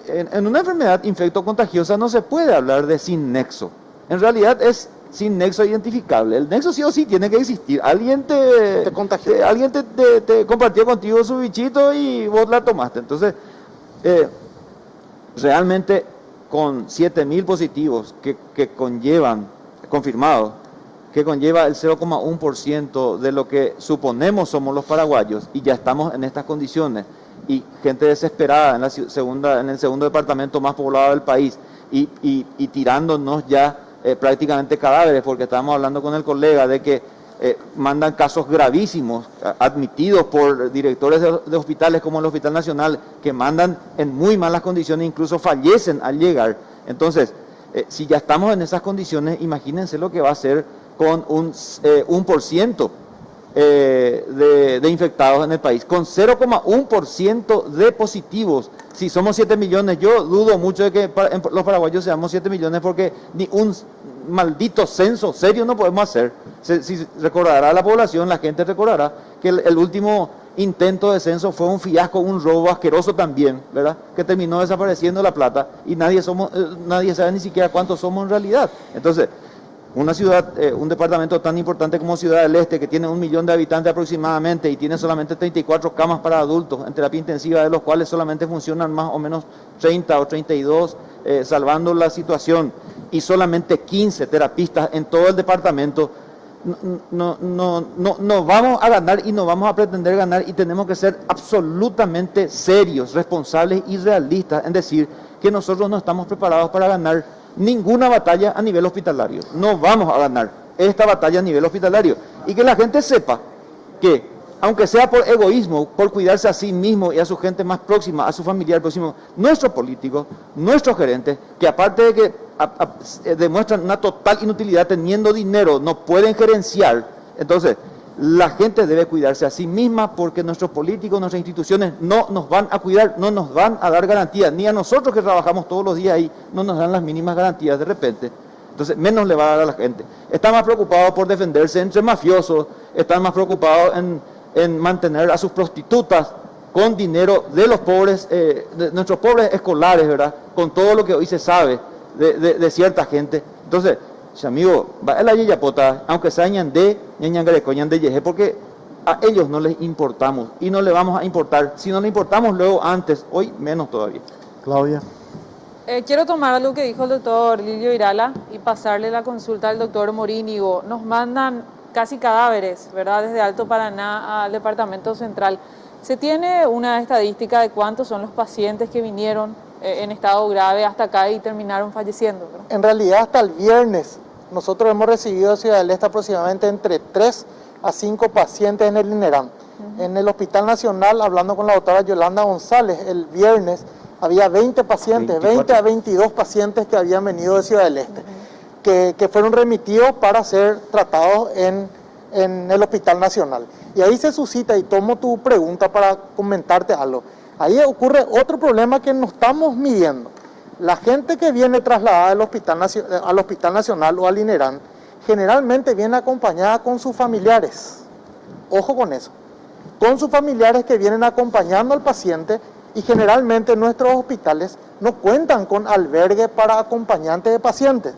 en una enfermedad infectocontagiosa no se puede hablar de sin nexo. En realidad es sin nexo identificable. El nexo sí o sí tiene que existir. Alguien te contagió. Alguien te compartió contigo su bichito y vos la tomaste. Entonces, realmente con 7.000 positivos que conllevan, confirmados, que conlleva el 0,1% de lo que suponemos somos los paraguayos, y ya estamos en estas condiciones, y gente desesperada en, en el segundo departamento más poblado del país y tirándonos ya prácticamente cadáveres, porque estábamos hablando con el colega de que mandan casos gravísimos admitidos por directores de hospitales como el Hospital Nacional, que mandan en muy malas condiciones, incluso fallecen al llegar. Entonces, si ya estamos en esas condiciones, imagínense lo que va a ser con un 1% de infectados en el país, con 0,1% de positivos. Si somos 7 millones, yo dudo mucho de que los paraguayos seamos 7 millones, porque ni un maldito censo serio no podemos hacer. Si recordará la población, la gente recordará que el último intento de censo fue un fiasco, un robo asqueroso también, ¿verdad? Que terminó desapareciendo la plata y nadie sabe ni siquiera cuántos somos en realidad. Entonces, una ciudad, un departamento tan importante como Ciudad del Este, que tiene 1 millón de habitantes aproximadamente y tiene solamente 34 camas para adultos en terapia intensiva, de los cuales solamente funcionan más o menos 30 o 32, salvando la situación, y solamente 15 terapistas en todo el departamento, no vamos a ganar y no vamos a pretender ganar, y tenemos que ser absolutamente serios, responsables y realistas en decir que nosotros no estamos preparados para ganar ninguna batalla a nivel hospitalario. No vamos a ganar esta batalla a nivel hospitalario. Y que la gente sepa que, aunque sea por egoísmo, por cuidarse a sí mismo y a su gente más próxima, a su familiar próximo, nuestros políticos, nuestros gerentes, que aparte de que demuestran una total inutilidad teniendo dinero, no pueden gerenciar. Entonces, la gente debe cuidarse a sí misma, porque nuestros políticos, nuestras instituciones no nos van a cuidar, no nos van a dar garantías, ni a nosotros que trabajamos todos los días ahí, no nos dan las mínimas garantías de repente. Entonces, menos le va a dar a la gente. Están más preocupados por defenderse entre mafiosos, están más preocupados en mantener a sus prostitutas con dinero de los pobres, de nuestros pobres escolares, ¿verdad? Con todo lo que hoy se sabe de cierta gente. Entonces, amigo, va a la yeyapota, aunque sea ñandé, ñangareco, ñandé yeje, porque a ellos no les importamos y no le vamos a importar. Si no le importamos luego antes, hoy menos todavía. Claudia. Quiero tomar algo que dijo el doctor Lilio Irala y pasarle la consulta al doctor Morínigo. Nos mandan casi cadáveres, ¿verdad?, desde Alto Paraná al departamento central. ¿Se tiene una estadística de cuántos son los pacientes que vinieron en estado grave hasta acá y terminaron falleciendo, ¿verdad? En realidad, hasta el viernes, nosotros hemos recibido de Ciudad del Este aproximadamente entre 3 a 5 pacientes en el INERAM. En el Hospital Nacional, hablando con la doctora Yolanda González, el viernes había 20 pacientes, 20 a 22 pacientes que habían venido de Ciudad del Este, que fueron remitidos para ser tratados en el Hospital Nacional. Y ahí se suscita, y tomo tu pregunta para comentarte algo, ahí ocurre otro problema que no estamos midiendo. La gente que viene trasladada al Hospital Nacional o al INERAM generalmente viene acompañada con sus familiares. Ojo con eso. Con sus familiares que vienen acompañando al paciente, y generalmente nuestros hospitales no cuentan con albergue para acompañantes de pacientes.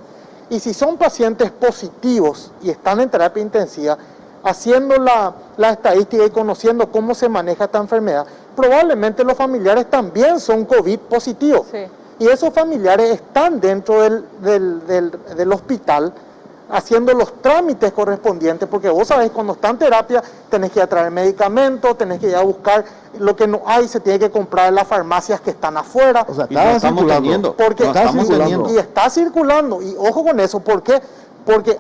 Y si son pacientes positivos y están en terapia intensiva, haciendo la estadística y conociendo cómo se maneja esta enfermedad, probablemente los familiares también son COVID positivos. Sí. Y esos familiares están dentro del hospital haciendo los trámites correspondientes, porque vos sabés, cuando está en terapia tenés que ir a traer medicamentos, tenés que ir a buscar lo que no hay, se tiene que comprar en las farmacias que están afuera. O sea, Y no estaba estamos circulando. teniendo. Porque No estamos teniendo. y está circulando, y ojo con eso, ¿por qué? Porque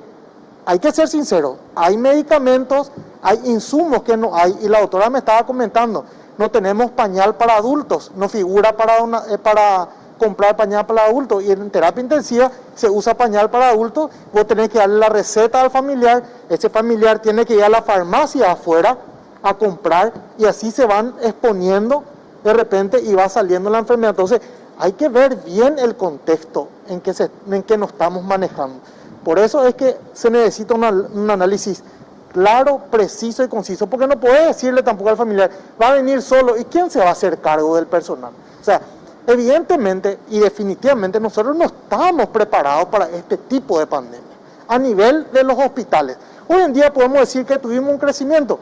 hay que ser sincero, hay medicamentos, hay insumos que no hay, y la doctora me estaba comentando, no tenemos pañal para adultos, no figura para comprar pañal para adultos, y en terapia intensiva se usa pañal para adultos, vos tenés que darle la receta al familiar, ese familiar tiene que ir a la farmacia afuera a comprar, y así se van exponiendo de repente y va saliendo la enfermedad. Entonces hay que ver bien el contexto en que nos estamos manejando. Por eso es que se necesita un análisis claro, preciso y conciso, porque no podés decirle tampoco al familiar, va a venir solo, ¿y quién se va a hacer cargo del personal? O sea, evidentemente y definitivamente nosotros no estamos preparados para este tipo de pandemia a nivel de los hospitales. Hoy en día podemos decir que tuvimos un crecimiento,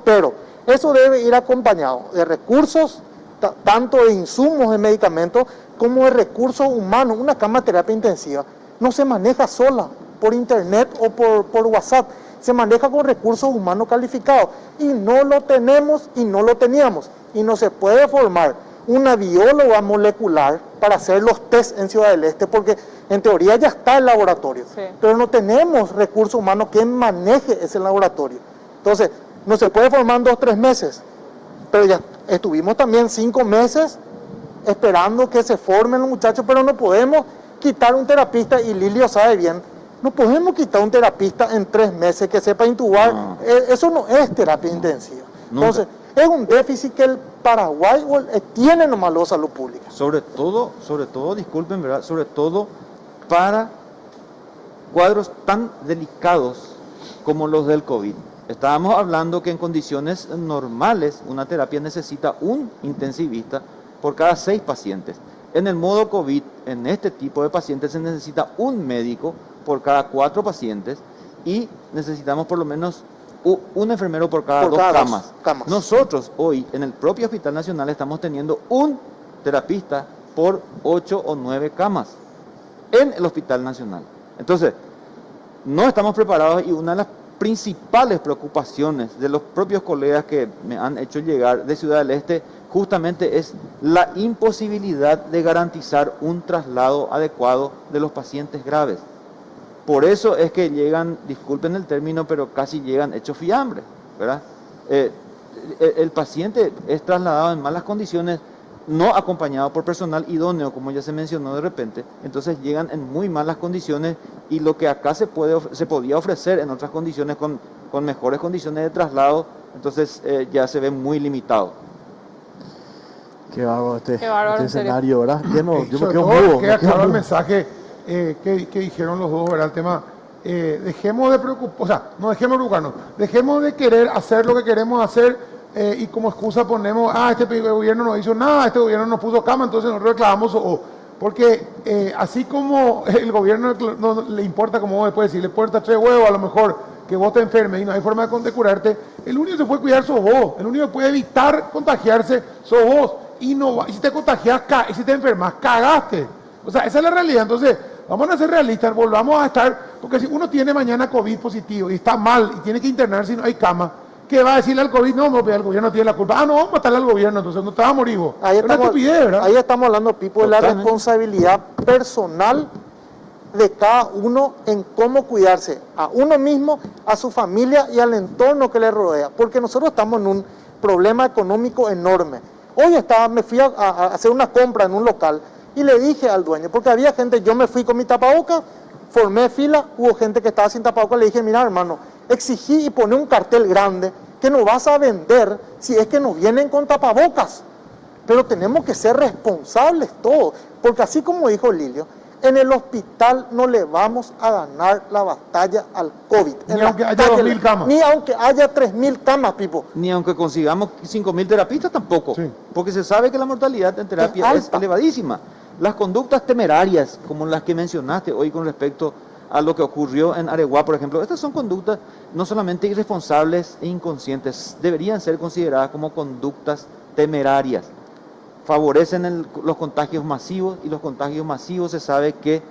pero eso debe ir acompañado de recursos, tanto de insumos de medicamentos como de recursos humanos. Una cama de terapia intensiva no se maneja sola por internet o por WhatsApp. se maneja con recursos humanos calificados y no lo tenemos y no lo teníamos. Y no se puede formar una bióloga molecular para hacer los test en Ciudad del Este porque en teoría ya está el laboratorio, Sí. pero no tenemos recursos humanos que maneje ese laboratorio. Entonces, no se puede formar en 2 o 3 meses, pero ya estuvimos también 5 meses esperando que se formen los muchachos, pero no podemos quitar un terapista, y Lilio sabe bien, no podemos quitar un terapista en 3 meses que sepa intubar. No. Eso no es terapia intensiva. Nunca. Entonces, es un déficit que el Paraguay tiene nomás la salud pública. Sobre todo, disculpen, ¿verdad? Sobre todo para cuadros tan delicados como los del COVID. Estábamos hablando que en condiciones normales una terapia necesita un intensivista por cada 6 pacientes. En el modo COVID, en este tipo de pacientes se necesita un médico por cada 4 pacientes y necesitamos por lo menos un enfermero por cada 2 camas. Nosotros hoy en el propio Hospital Nacional estamos teniendo un terapista por 8 o 9 camas en el Hospital Nacional. Entonces, no estamos preparados y una de las principales preocupaciones de los propios colegas que me han hecho llegar de Ciudad del Este justamente es la imposibilidad de garantizar un traslado adecuado de los pacientes graves. Por eso es que llegan, disculpen el término, pero casi llegan hechos fiambres, ¿verdad? El paciente es trasladado en malas condiciones, no acompañado por personal idóneo, como ya se mencionó de repente, entonces llegan en muy malas condiciones y lo que acá se podía ofrecer en otras condiciones con mejores condiciones de traslado, entonces ya se ve muy limitado. Qué bárbaro Qué bárbaro, este en serio. escenario, ¿verdad? Yo me Sobre quedo todo mudo. queda me quedo claro el mudo. mensaje que dijeron los dos, ¿verdad? El tema, dejemos de preocupar, o sea, no dejemos de preocuparnos, dejemos de querer hacer lo que queremos hacer y como excusa ponemos, este gobierno no hizo nada, este gobierno nos puso cama, entonces nosotros reclamamos, porque así como el gobierno no le importa, como vos puedes decir, le importa 3 huevos a lo mejor que vos te enfermes y no hay forma de curarte, el único que se puede cuidar sos vos, el único que puede evitar contagiarse sos vos, y si te contagias y si te enfermas, cagaste. O sea, esa es la realidad. Entonces, vamos a ser realistas, volvamos a estar, porque si uno tiene mañana COVID positivo y está mal y tiene que internarse y no hay cama, ¿qué va a decirle al COVID? No, el gobierno tiene la culpa. No, vamos a matarle al gobierno, entonces no te vas a morir vos. Ahí Es una estupidez, ¿verdad? ahí estamos hablando, Pipo, de la Totalmente. responsabilidad personal de cada uno en cómo cuidarse a uno mismo, a su familia y al entorno que le rodea. Porque nosotros estamos en un problema económico enorme. Hoy me fui a hacer una compra en un local y le dije al dueño, porque había gente, yo me fui con mi tapabocas, formé fila, hubo gente que estaba sin tapabocas, le dije, mira hermano, exigí y poné un cartel grande que no vas a vender si es que nos vienen con tapabocas. Pero tenemos que ser responsables todos, porque así como dijo Lilio, en el hospital no le vamos a ganar la batalla al COVID. Ni aunque haya 2.000 camas. Ni aunque haya 3.000 camas, Pipo. Ni aunque consigamos 5.000 terapistas tampoco, Sí. porque se sabe que la mortalidad en terapia Es es alta. elevadísima. Las conductas temerarias, como las que mencionaste hoy con respecto a lo que ocurrió en Areguá, por ejemplo, estas son conductas no solamente irresponsables e inconscientes, deberían ser consideradas como conductas temerarias. Favorecen los contagios masivos y los contagios masivos se sabe que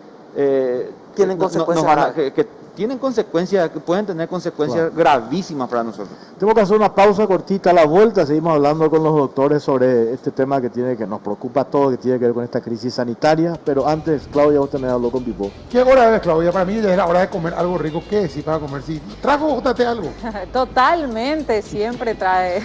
Tienen consecuencias graves. que tienen consecuencias, que pueden tener consecuencias Claro. gravísimas para nosotros. Tengo que hacer una pausa cortita a la vuelta. Seguimos hablando con los doctores sobre este tema que nos preocupa a todos, que tiene que ver con esta crisis sanitaria. Pero antes, Claudia, vos también habló con Pipo. ¿Qué hora es, Claudia? Para mí ya es la hora de comer algo rico. ¿Qué decís para comer? Sí. ¿Trajo JT algo? Totalmente, siempre trae.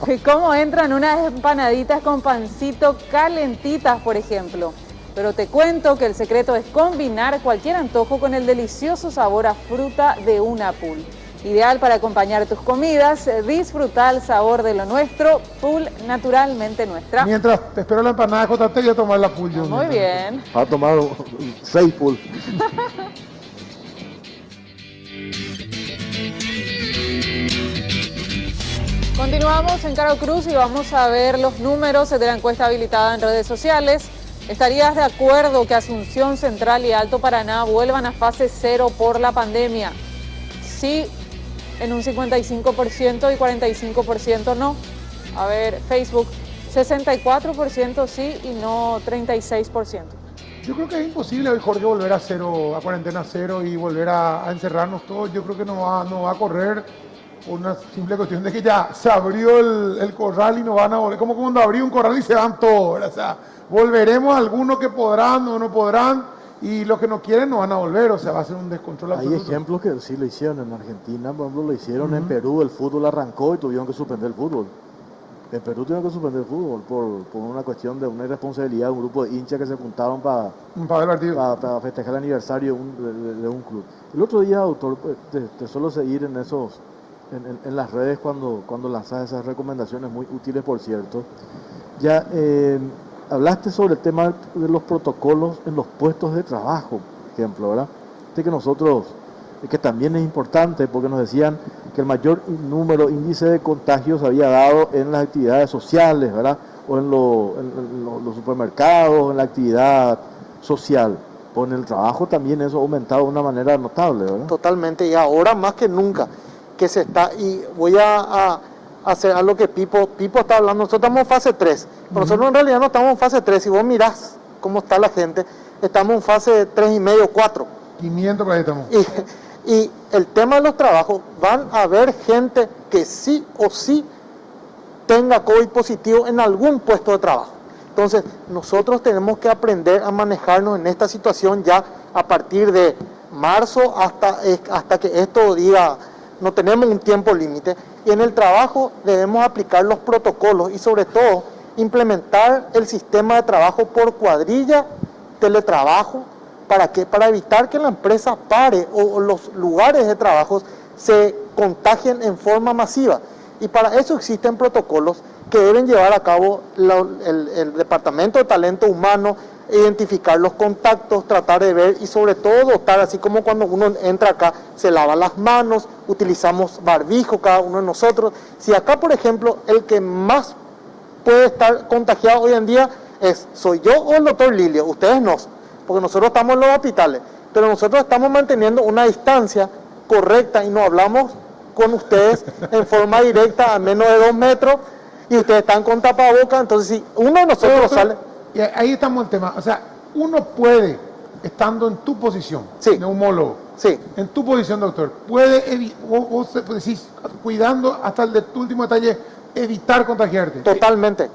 ¿Y cómo entran unas empanaditas con pancito calentitas, por ejemplo? Pero te cuento que el secreto es combinar cualquier antojo con el delicioso sabor a fruta de una Pool. Ideal para acompañar tus comidas, disfruta el sabor de lo nuestro, Pool naturalmente nuestra. Mientras te espero la empanada de JT y a tomar la puya. Muy bien. Va a tomar 6 pool. Continuamos en Caro Cruz y vamos a ver los números de la encuesta habilitada en redes sociales. ¿Estarías de acuerdo que Asunción Central y Alto Paraná vuelvan a fase 0 por la pandemia? Sí, en un 55% y 45% no. A ver, Facebook, 64% sí y no 36%. Yo creo que es imposible hoy, Jorge, volver a cero, a cuarentena cero y volver a encerrarnos todos. Yo creo que no va a correr por una simple cuestión de que ya se abrió el corral y no van a volver. Como cuando abrí un corral y se van todos, ¿verdad? O sea, volveremos algunos que podrán o no podrán y los que no quieren no van a volver. O sea, va a ser un descontrol Hay absoluto. ejemplos que sí lo hicieron en Argentina, por ejemplo, lo hicieron en Perú, el fútbol arrancó y tuvieron que suspender el fútbol. En Perú tuvieron que suspender el fútbol por una cuestión de una irresponsabilidad de un grupo de hinchas que se juntaron para Para el partido. festejar el aniversario de un club. El otro día, doctor, pues, te suelo seguir en esos en las redes cuando lanzas esas recomendaciones muy útiles, por cierto. Ya hablaste sobre el tema de los protocolos en los puestos de trabajo, por ejemplo, ¿verdad? Que nosotros, que también es importante porque nos decían que el mayor índice de contagios se había dado en las actividades sociales, ¿verdad? O en los supermercados, en la actividad social. O en el trabajo también eso ha aumentado de una manera notable, ¿verdad? Totalmente, y ahora más que nunca que se está, y voy a hacer algo que Pipo está hablando, nosotros estamos en fase 3, pero nosotros en realidad no estamos en fase 3, si vos mirás cómo está la gente, estamos en fase 3,5, 4. 500 por ahí estamos. Y el tema de los trabajos, van a haber gente que sí o sí tenga COVID positivo en algún puesto de trabajo. Entonces, nosotros tenemos que aprender a manejarnos en esta situación ya a partir de marzo hasta que esto diga, no tenemos un tiempo límite. Y en el trabajo debemos aplicar los protocolos y sobre todo implementar el sistema de trabajo por cuadrilla, teletrabajo. ¿Para qué? Para evitar que la empresa pare o los lugares de trabajo se contagien en forma masiva. Y para eso existen protocolos que deben llevar a cabo el Departamento de Talento Humano, identificar los contactos, tratar de ver y sobre todo dotar, así como cuando uno entra acá, se lava las manos, utilizamos barbijo cada uno de nosotros. Si acá, por ejemplo, el que más puede estar contagiado hoy en día soy yo o el doctor Lilio, ustedes no, porque nosotros estamos en los hospitales, pero nosotros estamos manteniendo una distancia correcta y no hablamos con ustedes en forma directa a menos de 2 metros y ustedes están con tapabocas. Entonces si uno de nosotros sale... Y ahí estamos el tema, o sea, uno puede, estando en tu posición, Sí. neumólogo, Sí, en tu posición, doctor, puede, vos decís, cuidando hasta el de tu último detalle, evitar contagiarte. totalmente.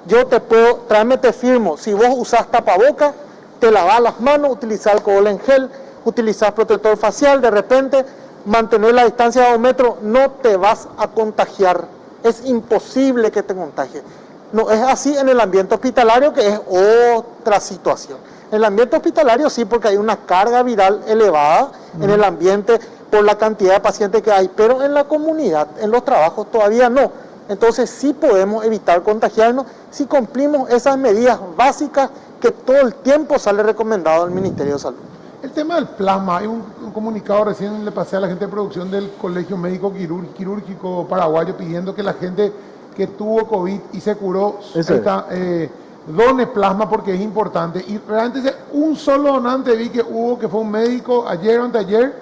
Yo te puedo, tráeme, te firmo, si vos usás tapabocas, te lavas las manos, utilizar alcohol en gel, utilizar protector facial, de repente mantener la distancia de 2 metros, no te vas a contagiar. Es imposible que te contagies. No es así en el ambiente hospitalario, que es otra situación. En el ambiente hospitalario sí, porque hay una carga viral elevada en el ambiente por la cantidad de pacientes que hay, pero en la comunidad, en los trabajos todavía no. Entonces sí podemos evitar contagiarnos si cumplimos esas medidas básicas que todo el tiempo sale recomendado del Ministerio de Salud. El tema del plasma, hay un comunicado recién le pasé a la gente de producción del Colegio Médico Quirúrgico Paraguayo pidiendo que la gente que tuvo COVID y se curó done plasma porque es importante. Y realmente un solo donante vi que hubo, que fue un médico ayer o anteayer,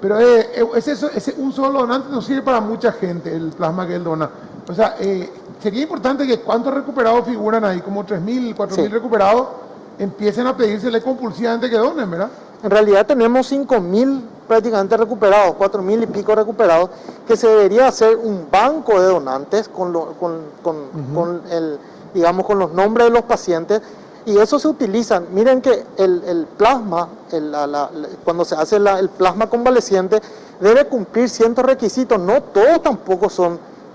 pero ese un solo donante no sirve para mucha gente, el plasma que él dona. O sea, sería importante que cuántos recuperados figuran ahí, como 3.000, 4.000 Sí. recuperados, empiecen a pedírsele compulsivamente que donen, ¿verdad? En realidad tenemos 5.000 prácticamente recuperados, 4.000 y pico recuperados, que se debería hacer un banco de donantes con los nombres de los pacientes, y eso se utilizan. Miren que el plasma, cuando se hace el plasma convaleciente, debe cumplir ciertos requisitos, no todos tampoco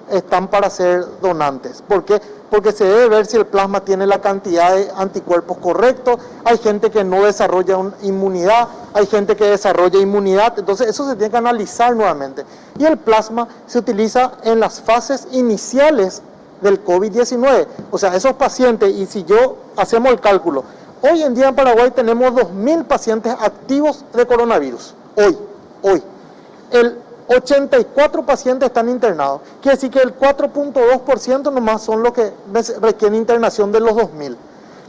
están para ser donantes. ¿Por qué? Porque se debe ver si el plasma tiene la cantidad de anticuerpos correctos. Hay gente que no desarrolla inmunidad, hay gente que desarrolla inmunidad, entonces eso se tiene que analizar nuevamente. Y el plasma se utiliza en las fases iniciales del COVID-19, o sea, esos pacientes, y si yo hacemos el cálculo, hoy en día en Paraguay tenemos 2.000 pacientes activos de coronavirus, hoy. El 84 pacientes están internados, quiere decir que el 4.2% nomás son los que requieren internación de los 2.000.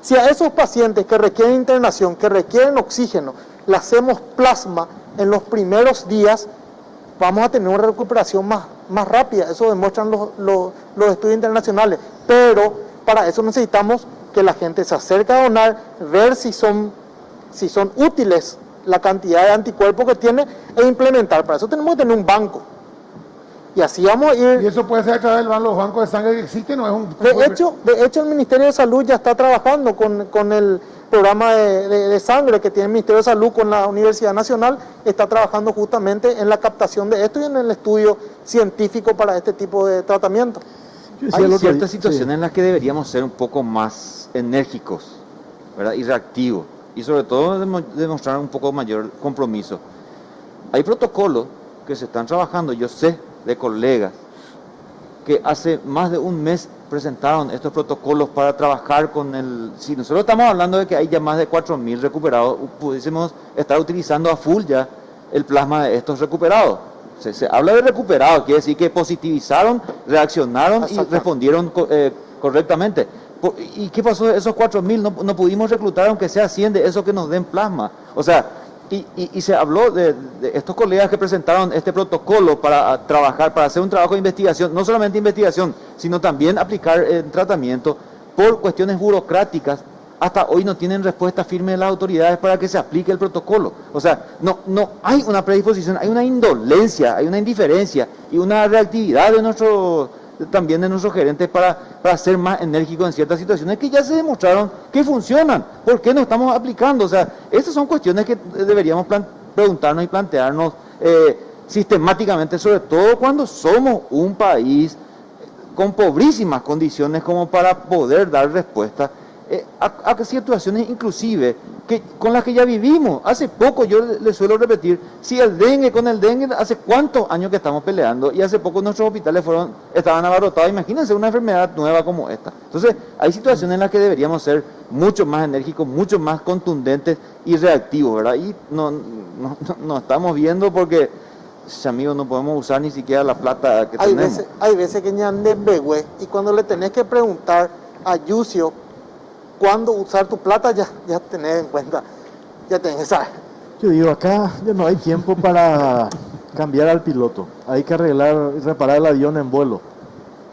Si a esos pacientes que requieren internación, que requieren oxígeno, le hacemos plasma en los primeros días, vamos a tener una recuperación más rápida. Eso demuestran los estudios internacionales. Pero para eso necesitamos que la gente se acerque a donar, ver si son si son útiles la cantidad de anticuerpos que tiene e implementar. Para eso tenemos que tener un banco. Y así vamos a ir. Y eso puede ser a través de los bancos de sangre que existen, ¿no? Es un... De hecho, el Ministerio de Salud ya está trabajando con el programa de sangre que tiene el Ministerio de Salud con la Universidad Nacional, está trabajando justamente en la captación de esto y en el estudio científico para este tipo de tratamiento. Hay ciertas situaciones en las que deberíamos ser un poco más enérgicos, ¿verdad? Y reactivos, y sobre todo demostrar un poco mayor compromiso. Hay protocolos que se están trabajando, yo sé de colegas que hace más de un mes presentaron estos protocolos para trabajar con el... Si nosotros estamos hablando de que hay ya más de 4.000 recuperados, pudiésemos estar utilizando a full ya el plasma de estos recuperados. Se habla de recuperados, quiere decir que positivizaron, reaccionaron y respondieron correctamente. ¿Y qué pasó de esos 4.000? No pudimos reclutar, aunque sea 100 de esos que nos den plasma. O sea, y se habló de estos colegas que presentaron este protocolo para trabajar, para hacer un trabajo de investigación, no solamente investigación, sino también aplicar tratamiento por cuestiones burocráticas. Hasta hoy no tienen respuesta firme de las autoridades para que se aplique el protocolo. O sea, no hay una predisposición, hay una indolencia, hay una indiferencia y una reactividad también de nuestros gerentes para ser más enérgicos en ciertas situaciones que ya se demostraron que funcionan. ¿Por qué no estamos aplicando? O sea, estas son cuestiones que deberíamos preguntarnos y plantearnos sistemáticamente, sobre todo cuando somos un país con pobrísimas condiciones como para poder dar respuesta a situaciones inclusive con las que ya vivimos. Hace poco, yo le suelo repetir, con el dengue, hace cuántos años que estamos peleando y hace poco nuestros hospitales estaban abarrotados. Imagínense una enfermedad nueva como esta. Entonces, hay situaciones en las que deberíamos ser mucho más enérgicos, mucho más contundentes y reactivos, ¿verdad? Y no estamos viendo porque, amigos, no podemos usar ni siquiera la plata que tenemos. Hay veces que ñande begüe, y cuando le tenés que preguntar a Yucio cuándo usar tu plata, ya tenés en cuenta, ya tenés que saber. Yo digo, acá ya no hay tiempo para cambiar al piloto. Hay que reparar el avión en vuelo,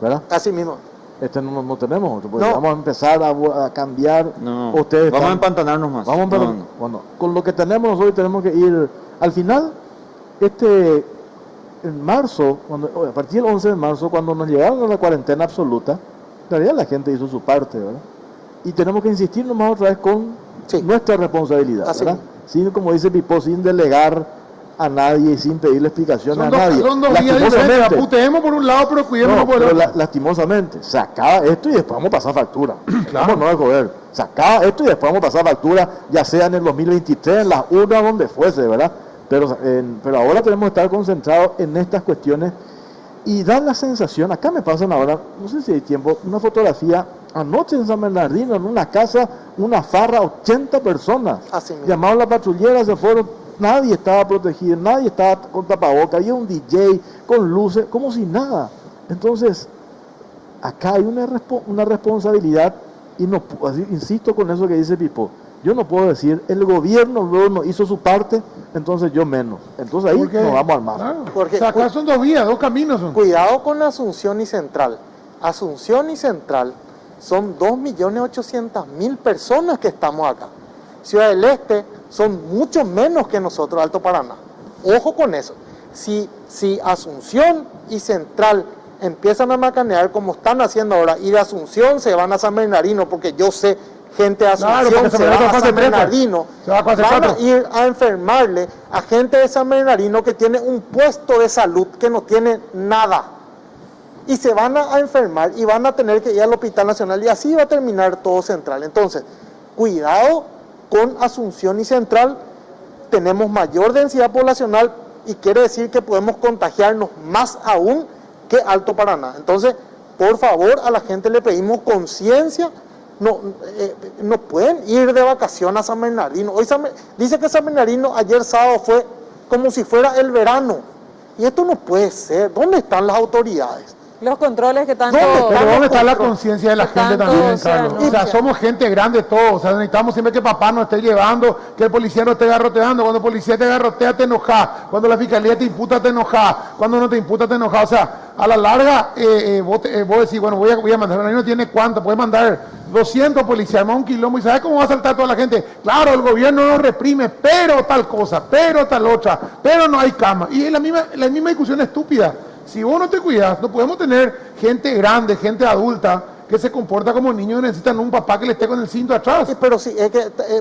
¿verdad? Así mismo. No tenemos, pues vamos a empezar a cambiar. Vamos a empantanarnos más. Bueno, con lo que tenemos nosotros tenemos que ir. Al final, en marzo, a partir del 11 de marzo, cuando nos llegaron a la cuarentena absoluta, en realidad la gente hizo su parte, ¿verdad? Y tenemos que insistir nomás otra vez con nuestra responsabilidad, ¿verdad? Sin, como dice Pipo, sin delegar a nadie y sin pedirle explicaciones a nadie. Son dos días diferentes, apuntemos por un lado, pero cuidémonos por el otro. Lastimosamente, se acaba esto y después vamos a pasar factura. Claro. No de joder. Se acaba esto y después vamos a pasar factura, ya sea en el 2023, en las urnas, donde fuese, ¿verdad? Pero ahora tenemos que estar concentrados en estas cuestiones y dar la sensación, acá me pasan ahora, no sé si hay tiempo, una fotografía anoche en San Bernardino, en una casa, una farra, 80 personas. Llamaron a la patrullera, se fueron, nadie estaba protegido, nadie estaba con tapabocas, había un DJ con luces, como si nada. Entonces, acá hay una responsabilidad, y insisto con eso que dice Pipo, yo no puedo decir, el gobierno luego no hizo su parte, entonces yo menos. Entonces ahí nos vamos a armar. Claro, porque acá son dos vías, dos caminos. Cuidado con Asunción y Central. Asunción y Central son 2.800.000 personas que estamos acá. Ciudad del Este son mucho menos que nosotros, Alto Paraná. Ojo con eso. Si Asunción y Central empiezan a macanear como están haciendo ahora, y de Asunción se van a San Bernardino, porque yo sé, gente de Asunción se va a San Bernardino, van a ir a enfermarle a gente de San Bernardino que tiene un puesto de salud que no tiene nada. Y se van a enfermar y van a tener que ir al Hospital Nacional y así va a terminar todo Central. Entonces, cuidado con Asunción y Central, tenemos mayor densidad poblacional y quiere decir que podemos contagiarnos más aún que Alto Paraná. Entonces, por favor, a la gente le pedimos conciencia, no pueden ir de vacación a San Bernardino. Hoy dice que San Bernardino ayer sábado fue como si fuera el verano. Y esto no puede ser. ¿Dónde están las autoridades? Los controles que tanto... Pero ¿dónde está la Tanto conciencia de la que gente tanto también, se Carlos? O sea, anuncia. somos gente grande todos. O sea, necesitamos siempre que papá nos esté llevando, que el policía nos esté garroteando. Cuando el policía te garrotea, te enoja. Cuando la fiscalía te imputa, te enoja. Cuando no te imputa, te enoja. O sea, a la larga, vos decís, bueno, voy a mandar. Ahí no tiene cuánto. Puede mandar 200 policías, más un quilombo. ¿Y sabes cómo va a saltar toda la gente? Claro, el gobierno nos reprime, pero tal cosa, pero tal otra, pero no hay cama. Y es la misma discusión estúpida. Si vos no te cuidas, no podemos tener gente grande, gente adulta, que se comporta como niños y necesitan un papá que le esté con el cinto atrás. Pero sí,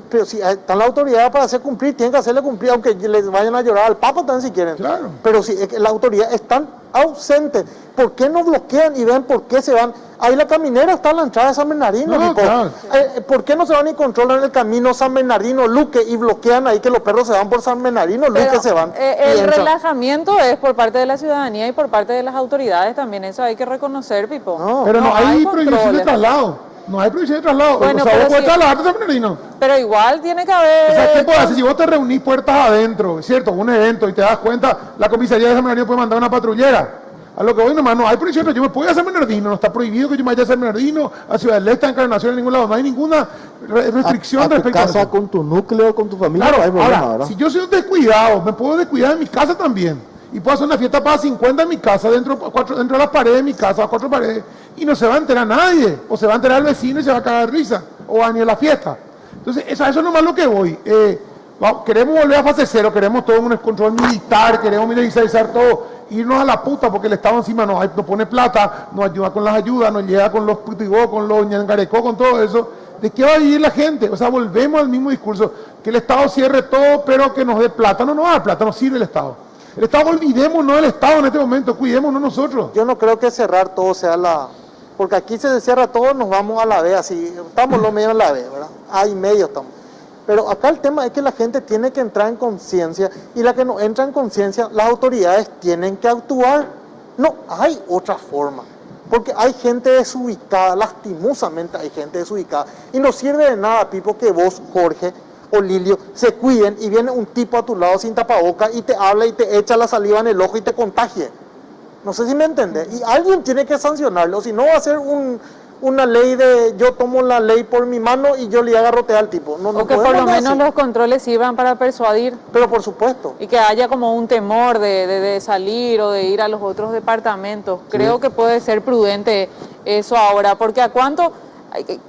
pero si están las autoridades para hacer cumplir, tienen que hacerle cumplir, aunque les vayan a llorar al Papa también si quieren. Claro. Pero si es que las autoridades están ausentes, ¿por qué no bloquean y ven por qué se van? Ahí la caminera está en la entrada de San Bernardino. No, tipo, claro. ¿Por qué no se van y controlan el camino San Bernardino, Luque, y bloquean ahí que los perros se van por San Bernardino, Luque Pero, se van? y el entran? relajamiento es por parte de la ciudadanía y por parte de las autoridades también, eso hay que reconocer, Pipo. No, Pero no hay prohibición de controles. traslado. No hay prohibición de traslado. Bueno, o sea, pero vos podés si- trasladarte a San Bernardino. Pero igual tiene que haber... O sea, ¿qué puedes hacer? Si vos te reunís puertas adentro, es cierto, un evento y te das cuenta, la comisaría de San Bernardino puede mandar una patrullera. A lo que voy nomás, no hay prohibición, yo me puedo ir a San Bernardino, no está prohibido que yo me vaya a San Bernardino, a Ciudad del Este, a Encarnación, en ningún lado, no hay ninguna restricción a tu respecto a casa, eso. con tu núcleo, con tu familia, Claro, no hay problema, ahora, ¿verdad? si yo soy un descuidado, me puedo descuidar en mi casa también. Y puedo hacer una fiesta para 50 en mi casa, dentro de las paredes de mi casa, a 4 paredes, y no se va a enterar nadie. O se va a enterar el vecino y se va a cagar de risa. O va a venir a la fiesta. Entonces, eso es nomás lo que voy. Queremos volver a fase cero, queremos todo un control militar, queremos militarizar todo, irnos a la puta porque el Estado encima nos pone plata, nos ayuda con las ayudas, nos llega con los putigó, con los ñangarecó, con todo eso. ¿De qué va a vivir la gente? O sea, volvemos al mismo discurso, que el Estado cierre todo, pero que nos dé plata. No nos va a dar plata, no sirve el Estado. El Estado, olvidémonos del Estado en este momento, cuidémonos nosotros. Yo no creo que cerrar todo sea la... Porque aquí se cierra todo, nos vamos a la B, así, estamos lo medio en la B, ¿verdad? Ahí medio estamos. Pero acá el tema es que la gente tiene que entrar en conciencia, y la que no entra en conciencia, las autoridades tienen que actuar. No hay otra forma. Porque hay gente desubicada, lastimosamente hay gente desubicada. Y no sirve de nada, Pipo, que vos, Jorge o Lilio, se cuiden y viene un tipo a tu lado sin tapabocas y te habla y te echa la saliva en el ojo y te contagie. No sé si me entendés. Y alguien tiene que sancionarlo, si no va a ser una ley de yo tomo la ley por mi mano y yo le agarrotear al tipo. No, O que por lo menos los controles sirvan para persuadir Pero por supuesto. y que haya como un temor de salir o de ir a los otros departamentos. Creo que puede ser prudente eso ahora, porque ¿a cuánto?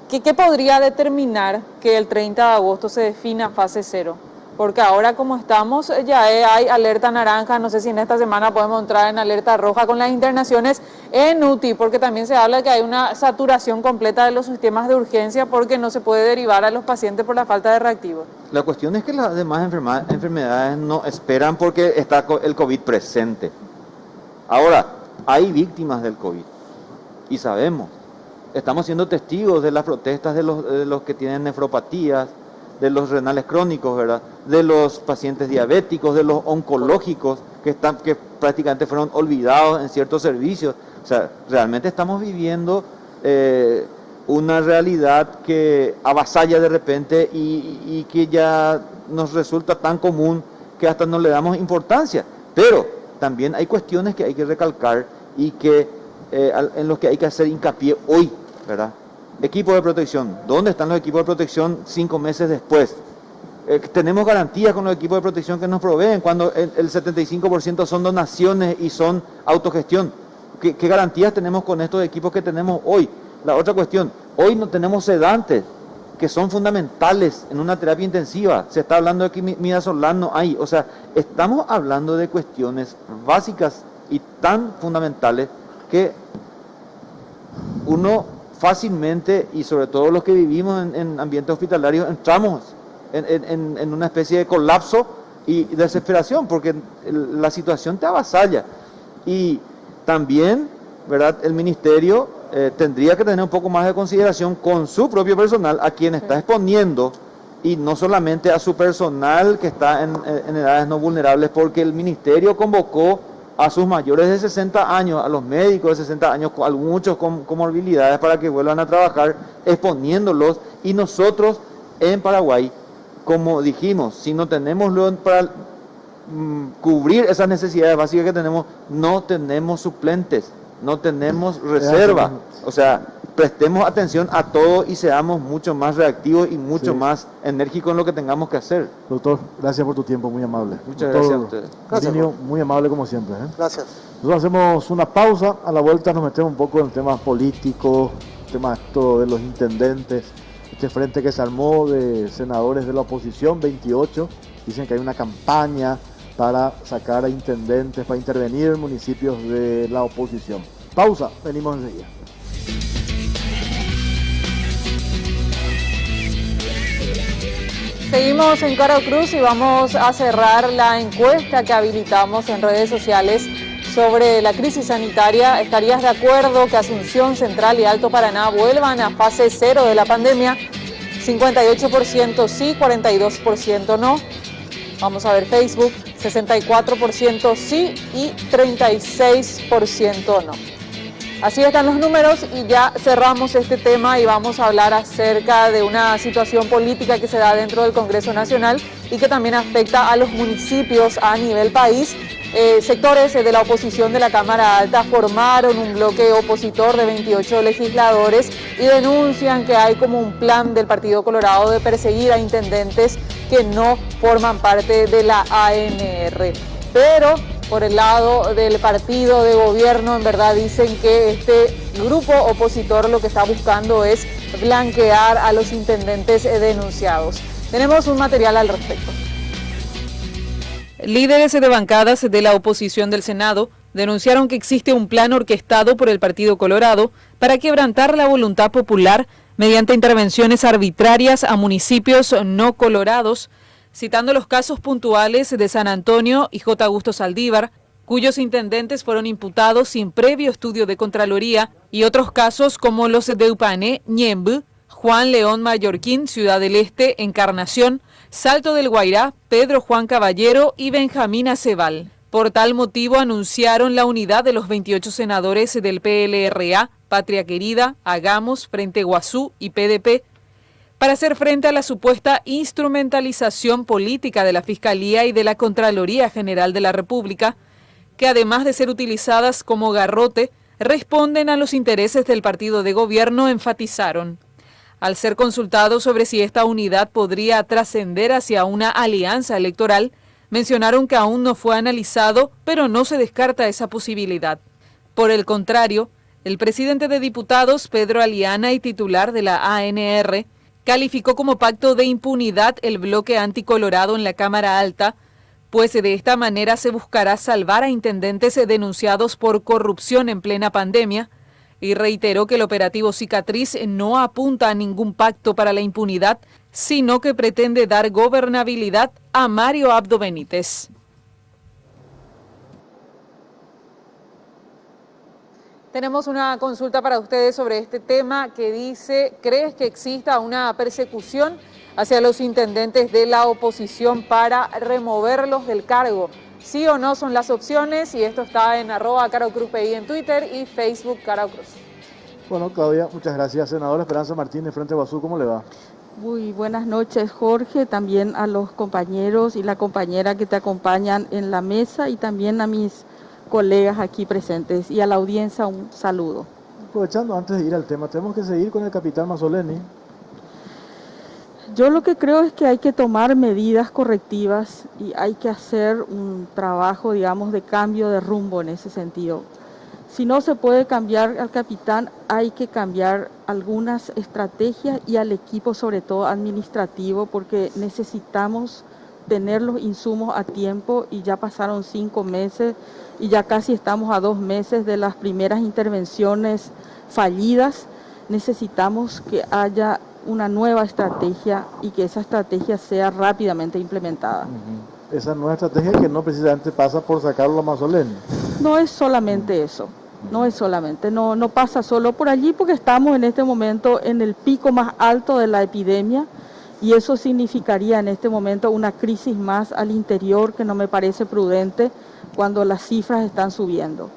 ¿Qué podría determinar que el 30 de agosto se defina fase cero? Porque ahora como estamos ya hay alerta naranja, no sé si en esta semana podemos entrar en alerta roja con las internaciones en UTI, porque también se habla que hay una saturación completa de los sistemas de urgencia porque no se puede derivar a los pacientes por la falta de reactivos. La cuestión es que las demás enfermedades no esperan porque está el COVID presente. Ahora, hay víctimas del COVID y sabemos, estamos siendo testigos de las protestas de los que tienen nefropatías, de los renales crónicos, ¿verdad? De los pacientes diabéticos, de los oncológicos que prácticamente fueron olvidados en ciertos servicios. O sea, realmente estamos viviendo una realidad que avasalla de repente y que ya nos resulta tan común que hasta no le damos importancia. Pero también hay cuestiones que hay que recalcar y que en los que hay que hacer hincapié hoy, ¿verdad? Equipos de protección. ¿Dónde están los equipos de protección 5 meses después? Tenemos garantías con los equipos de protección que nos proveen cuando el 75% son donaciones y son autogestión. ¿Qué garantías tenemos con estos equipos que tenemos hoy? La otra cuestión, hoy no tenemos sedantes que son fundamentales en una terapia intensiva. Se está hablando de que midazolam no hay. O sea, estamos hablando de cuestiones básicas y tan fundamentales que uno fácilmente, y sobre todo los que vivimos en ambientes hospitalarios, entramos en una especie de colapso y desesperación, porque la situación te avasalla. Y también, ¿verdad?, el ministerio tendría que tener un poco más de consideración con su propio personal, a quien está exponiendo, y no solamente a su personal que está en edades no vulnerables, porque el ministerio convocó a sus mayores de 60 años, a los médicos de 60 años, muchos con comorbilidades, para que vuelvan a trabajar, exponiéndolos. Y nosotros en Paraguay, como dijimos, si no tenemos luego para cubrir esas necesidades básicas que tenemos, no tenemos suplentes. no tenemos reserva. O sea, prestemos atención a todo y seamos mucho más reactivos y mucho más enérgicos en lo que tengamos que hacer. Doctor, gracias por tu tiempo, muy amable. Muchas Doctor gracias a ustedes. Gracias. Muy amable como siempre. Gracias. Nosotros hacemos una pausa, a la vuelta nos metemos un poco en temas políticos, temas de los intendentes, este frente que se armó de senadores de la oposición, 28, dicen que hay una campaña para sacar a intendentes, para intervenir en municipios de la oposición. Pausa, venimos enseguida. Seguimos en Caro Cruz y vamos a cerrar la encuesta que habilitamos en redes sociales sobre la crisis sanitaria. ¿Estarías de acuerdo que Asunción, Central y Alto Paraná vuelvan a fase 0 de la pandemia? 58% sí, 42% no. Vamos a ver Facebook, 64% sí y 36% no. Así están los números y ya cerramos este tema y vamos a hablar acerca de una situación política que se da dentro del Congreso Nacional y que también afecta a los municipios a nivel país. Sectores de la oposición de la Cámara Alta formaron un bloque opositor de 28 legisladores y denuncian que hay como un plan del Partido Colorado de perseguir a intendentes que no forman parte de la ANR. Pero por el lado del partido de gobierno, en verdad dicen que este grupo opositor lo que está buscando es blanquear a los intendentes denunciados. Tenemos un material al respecto. Líderes de bancadas de la oposición del Senado denunciaron que existe un plan orquestado por el Partido Colorado para quebrantar la voluntad popular mediante intervenciones arbitrarias a municipios no colorados, citando los casos puntuales de San Antonio y J. Augusto Saldívar, cuyos intendentes fueron imputados sin previo estudio de Contraloría, y otros casos como los de Upané, Ñemby, Juan León Mallorquín, Ciudad del Este, Encarnación, Salto del Guairá, Pedro Juan Caballero y Benjamín Aceval. Por tal motivo anunciaron la unidad de los 28 senadores del PLRA, Patria Querida, Hagamos, Frente Guazú y PDP, para hacer frente a la supuesta instrumentalización política de la Fiscalía y de la Contraloría General de la República, que además de ser utilizadas como garrote, responden a los intereses del partido de gobierno, enfatizaron. Al ser consultados sobre si esta unidad podría trascender hacia una alianza electoral, mencionaron que aún no fue analizado, pero no se descarta esa posibilidad. Por el contrario, el presidente de diputados, Pedro Aliana, y titular de la ANR, calificó como pacto de impunidad el bloque anticolorado en la Cámara Alta, pues de esta manera se buscará salvar a intendentes denunciados por corrupción en plena pandemia, y reiteró que el operativo Cicatriz no apunta a ningún pacto para la impunidad, sino que pretende dar gobernabilidad a Mario Abdo Benítez. Tenemos una consulta para ustedes sobre este tema que dice, ¿crees que exista una persecución hacia los intendentes de la oposición para removerlos del cargo? Sí o no son las opciones, y esto está en @CaroCruzPI en Twitter y Facebook Caro Cruz. Bueno, Claudia, muchas gracias. Senadora Esperanza Martínez, Frente Guazú, ¿cómo le va? Muy buenas noches, Jorge, también a los compañeros y la compañera que te acompañan en la mesa y también a mis colegas aquí presentes y a la audiencia un saludo. Aprovechando, antes de ir al tema, tenemos que seguir con el capitán Mazzoleni. Yo lo que creo es que hay que tomar medidas correctivas y hay que hacer un trabajo, digamos, de cambio de rumbo en ese sentido. Si no se puede cambiar al capitán, hay que cambiar algunas estrategias y al equipo, sobre todo administrativo, porque necesitamos tener los insumos a tiempo y ya pasaron 5 meses y ya casi estamos a 2 meses de las primeras intervenciones fallidas. Necesitamos que haya una nueva estrategia y que esa estrategia sea rápidamente implementada. Esa nueva estrategia que no precisamente pasa por sacarlo a Mazzoleni. No es solamente eso, no pasa solo por allí, porque estamos en este momento en el pico más alto de la epidemia y eso significaría en este momento una crisis más al interior que no me parece prudente cuando las cifras están subiendo.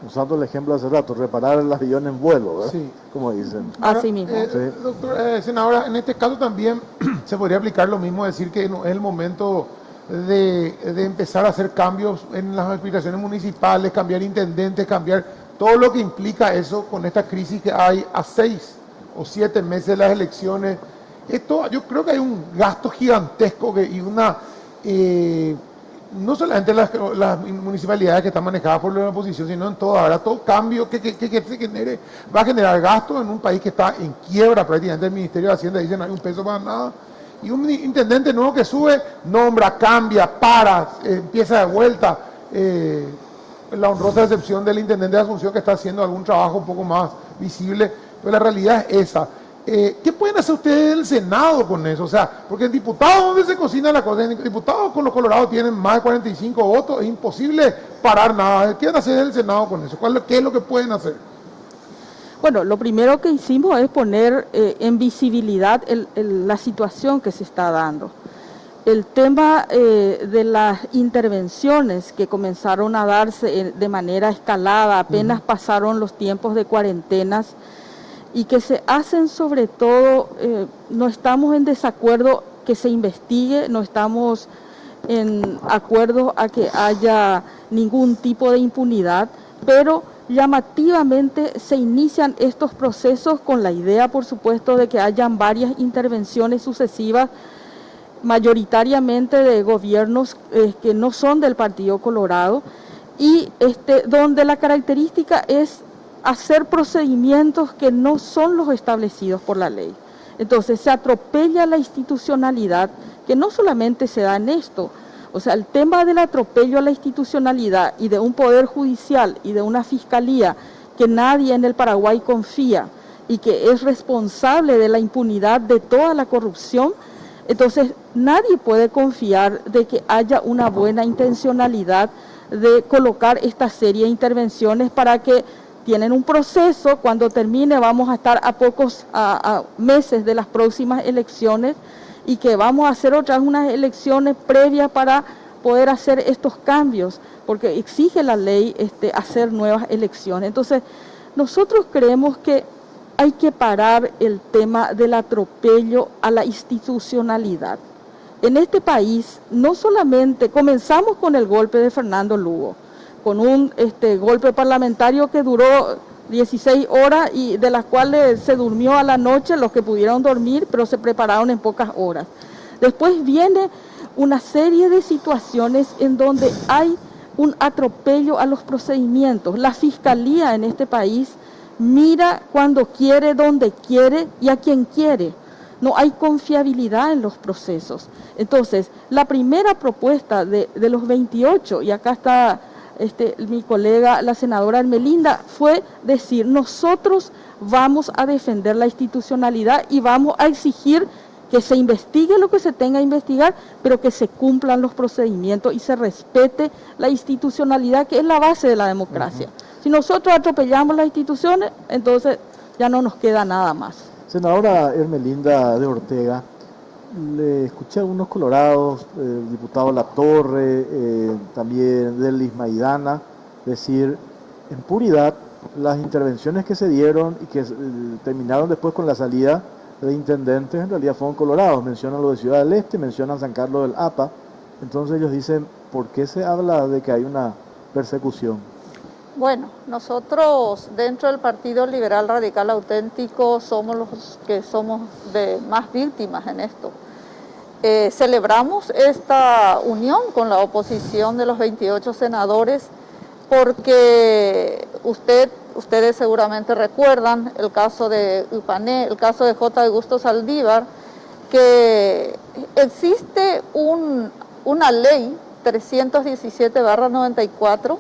Usando el ejemplo de hace rato, reparar el avión en vuelo, ¿verdad? Sí. Como dicen. Así mismo. Doctor, senadora, en este caso también se podría aplicar lo mismo, decir que no es el momento de empezar a hacer cambios en las aspiraciones municipales, cambiar intendentes, cambiar todo lo que implica eso con esta crisis que hay a 6 o 7 meses de las elecciones. Esto, yo creo que hay un gasto gigantesco y una... no solamente las municipalidades que están manejadas por la oposición, sino en todo, ahora todo cambio que se genere va a generar gastos en un país que está en quiebra prácticamente. El Ministerio de Hacienda dice no hay un peso para nada, y un intendente nuevo que sube, nombra, cambia, para, empieza de vuelta, la honrosa excepción del intendente de Asunción que está haciendo algún trabajo un poco más visible, pero la realidad es esa. ¿Qué pueden hacer ustedes en el Senado con eso? O sea, porque en diputados, ¿dónde se cocina la cosa? En diputados con los colorados tienen más de 45 votos, es imposible parar nada. ¿Qué van a hacer en el Senado con eso? ¿Qué es lo que pueden hacer? Bueno, lo primero que hicimos es poner en visibilidad la situación que se está dando. El tema de las intervenciones que comenzaron a darse de manera escalada, apenas pasaron los tiempos de cuarentenas, y que se hacen sobre todo, no estamos en desacuerdo que se investigue, no estamos en acuerdo a que haya ningún tipo de impunidad, pero llamativamente se inician estos procesos con la idea, por supuesto, de que hayan varias intervenciones sucesivas, mayoritariamente de gobiernos que no son del Partido Colorado, y donde la característica es hacer procedimientos que no son los establecidos por la ley. Entonces se atropella la institucionalidad, que no solamente se da en esto. O sea, el tema del atropello a la institucionalidad y de un poder judicial y de una fiscalía que nadie en el Paraguay confía y que es responsable de la impunidad de toda la corrupción, entonces nadie puede confiar de que haya una buena intencionalidad de colocar esta serie de intervenciones para que tienen un proceso, cuando termine vamos a estar a pocos meses de las próximas elecciones y que vamos a hacer otras unas elecciones previas para poder hacer estos cambios, porque exige la ley hacer nuevas elecciones. Entonces, nosotros creemos que hay que parar el tema del atropello a la institucionalidad. En este país, no solamente comenzamos con el golpe de Fernando Lugo, con un golpe parlamentario que duró 16 horas y de las cuales se durmió a la noche los que pudieron dormir, pero se prepararon en pocas horas. Después viene una serie de situaciones en donde hay un atropello a los procedimientos. La fiscalía en este país mira cuando quiere, donde quiere y a quien quiere. No hay confiabilidad en los procesos. Entonces, la primera propuesta de los 28, y acá está mi colega, la senadora Ermelinda, fue decir, nosotros vamos a defender la institucionalidad y vamos a exigir que se investigue lo que se tenga que investigar, pero que se cumplan los procedimientos y se respete la institucionalidad, que es la base de la democracia. Si nosotros atropellamos las instituciones, entonces ya no nos queda nada más. Senadora Ermelinda de Ortega, le escuché a algunos colorados, el diputado Latorre, también Delis Maidana, decir en puridad las intervenciones que se dieron y que terminaron después con la salida de intendentes, en realidad fueron colorados. Mencionan lo de Ciudad del Este, mencionan San Carlos del APA. Entonces ellos dicen, ¿por qué se habla de que hay una persecución? Bueno, nosotros dentro del Partido Liberal Radical Auténtico somos los que somos de más víctimas en esto. Celebramos esta unión con la oposición de los 28 senadores porque ustedes seguramente recuerdan el caso de Upané, el caso de J. Augusto Saldívar, que existe una ley 317/94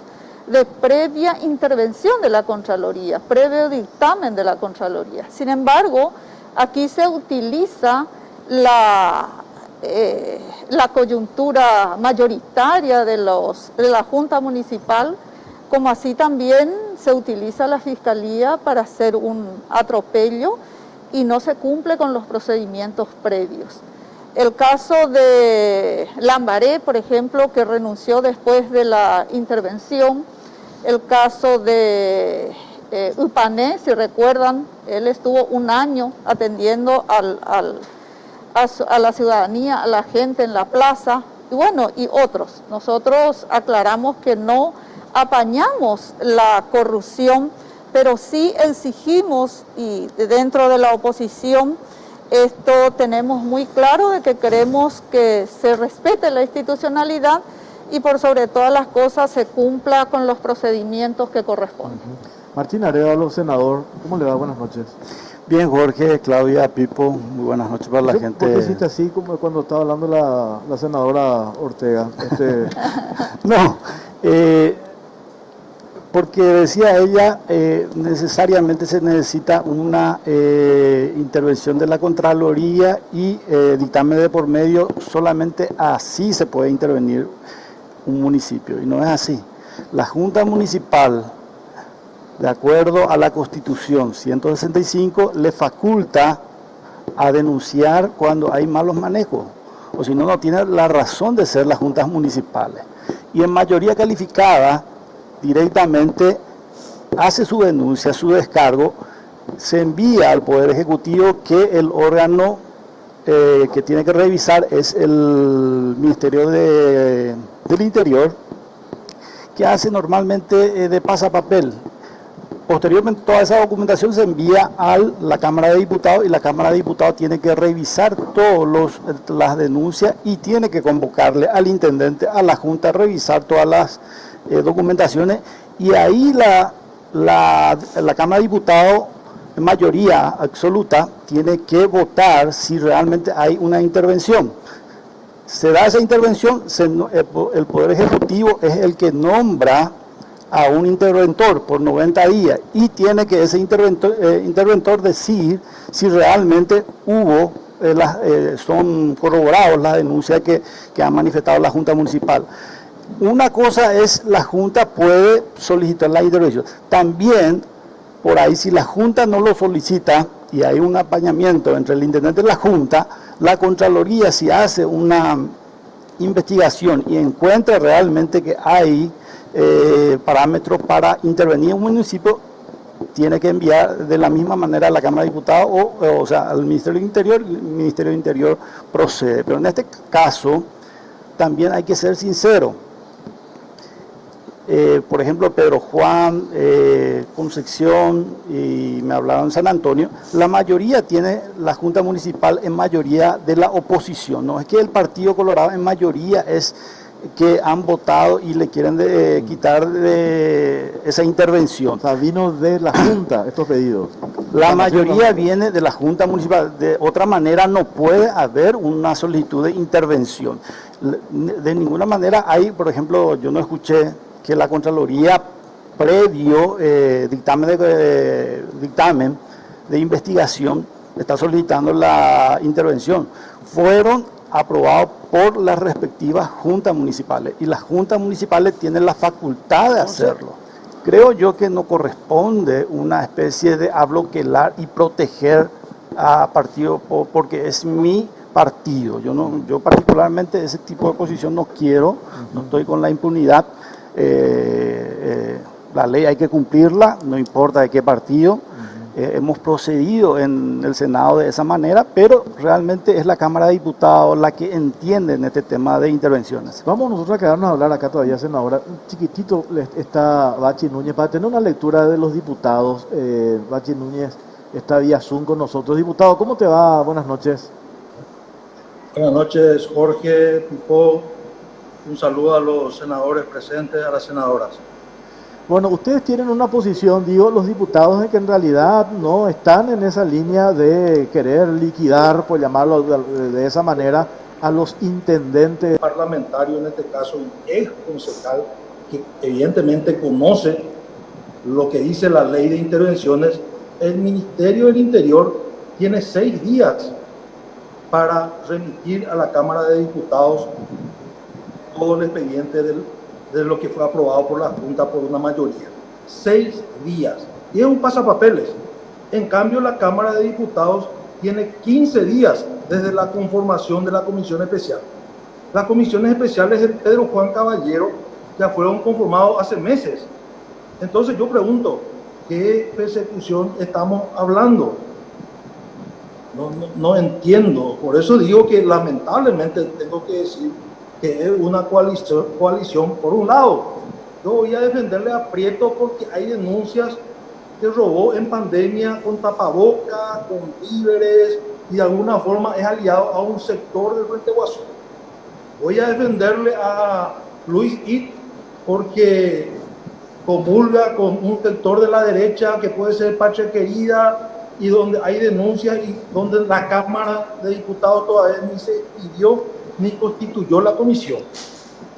de previa intervención de la Contraloría, previo dictamen de la Contraloría. Sin embargo, aquí se utiliza la coyuntura mayoritaria de la Junta Municipal, como así también se utiliza la Fiscalía para hacer un atropello y no se cumple con los procedimientos previos. El caso de Lambaré, por ejemplo, que renunció después de la intervención. El caso de Upané, si recuerdan, él estuvo un año atendiendo a la ciudadanía, a la gente en la plaza, y bueno, y otros. Nosotros aclaramos que no apañamos la corrupción, pero sí exigimos, y dentro de la oposición esto tenemos muy claro, de que queremos que se respete la institucionalidad y por sobre todas las cosas se cumpla con los procedimientos que corresponden. Martín Arévalo, senador, ¿cómo le va? Buenas noches. Bien, Jorge, Claudia, Pipo, muy buenas noches para la gente. ¿Por qué hiciste así como cuando estaba hablando la senadora Ortega? No, porque decía ella, necesariamente se necesita una intervención de la Contraloría y dictamen de por medio, solamente así se puede intervenir un municipio, y no es así. La Junta Municipal, de acuerdo a la Constitución 165, le faculta a denunciar cuando hay malos manejos, o si no, no tiene la razón de ser las juntas municipales. Y en mayoría calificada, directamente hace su denuncia, su descargo, se envía al Poder Ejecutivo, que el órgano que tiene que revisar es el Ministerio del Interior, que hace normalmente de pasapapel. Posteriormente, toda esa documentación se envía a la Cámara de Diputados, y la Cámara de Diputados tiene que revisar todas las denuncias y tiene que convocarle al intendente, a la Junta, a revisar todas las documentaciones, y ahí la Cámara de Diputados, en mayoría absoluta, tiene que votar si realmente hay una intervención. Se da esa intervención, el Poder Ejecutivo es el que nombra a un interventor por 90 días y tiene que ese interventor decir si realmente hubo, son corroborados las denuncias que ha manifestado la Junta Municipal. Una cosa es, la Junta puede solicitar la intervención. También, por ahí, si la Junta no lo solicita y hay un apañamiento entre el intendente y la Junta, la Contraloría, si hace una investigación y encuentra realmente que hay parámetros para intervenir en un municipio, tiene que enviar de la misma manera a la Cámara de Diputados o sea, al Ministerio del Interior, y el Ministerio del Interior procede. Pero en este caso también hay que ser sincero. Por ejemplo, Pedro Juan, Concepción, y me hablaron San Antonio, la mayoría tiene la Junta Municipal, en mayoría de la oposición. No es que el Partido Colorado en mayoría es que han votado y le quieren quitar de esa intervención. O sea, vino de la Junta estos pedidos. La mayoría viene de la Junta Municipal. De otra manera no puede haber una solicitud de intervención. De ninguna manera hay, por ejemplo, yo no escuché que la Contraloría, previo dictamen de investigación, está solicitando la intervención. Fueron aprobados por las respectivas juntas municipales, y las juntas municipales tienen la facultad de hacerlo. Creo yo que no corresponde una especie de abloquelar y proteger a partido porque es mi partido. Yo particularmente ese tipo de posición no quiero, no estoy con la impunidad. La ley hay que cumplirla, no importa de qué partido. Hemos procedido en el Senado de esa manera, pero realmente es la Cámara de Diputados la que entiende en este tema de intervenciones. Vamos nosotros a quedarnos a hablar acá todavía, senadora. Un chiquitito está Bachi Núñez, para tener una lectura de los diputados. Bachi Núñez está vía Zoom con nosotros. Diputado, ¿cómo te va? Buenas noches. Buenas noches, Jorge, Pipo. Un saludo a los senadores presentes, a las senadoras. Bueno, ustedes tienen una posición, digo, los diputados, de que en realidad no están en esa línea de querer liquidar, por llamarlo de esa manera, a los intendentes. El parlamentario, en este caso, es concejal, que evidentemente conoce lo que dice la ley de intervenciones. El Ministerio del Interior tiene 6 días para remitir a la Cámara de Diputados todo el expediente de lo que fue aprobado por la Junta por una mayoría. 6 días. Y es un pasapapeles. En cambio, la Cámara de Diputados tiene 15 días desde la conformación de la Comisión Especial. Las comisiones especiales de Pedro Juan Caballero ya fueron conformadas hace meses. Entonces yo pregunto, ¿qué persecución estamos hablando? No entiendo. Por eso digo que lamentablemente tengo que decir que es una coalición, por un lado, yo voy a defenderle a Prieto porque hay denuncias que robó en pandemia con tapabocas, con víveres y de alguna forma es aliado a un sector del Frente Guasú. Voy a defenderle a Luis It porque comulga con un sector de la derecha que puede ser Patria Querida y donde hay denuncias y donde la Cámara de Diputados todavía ni se pidió ni constituyó la comisión.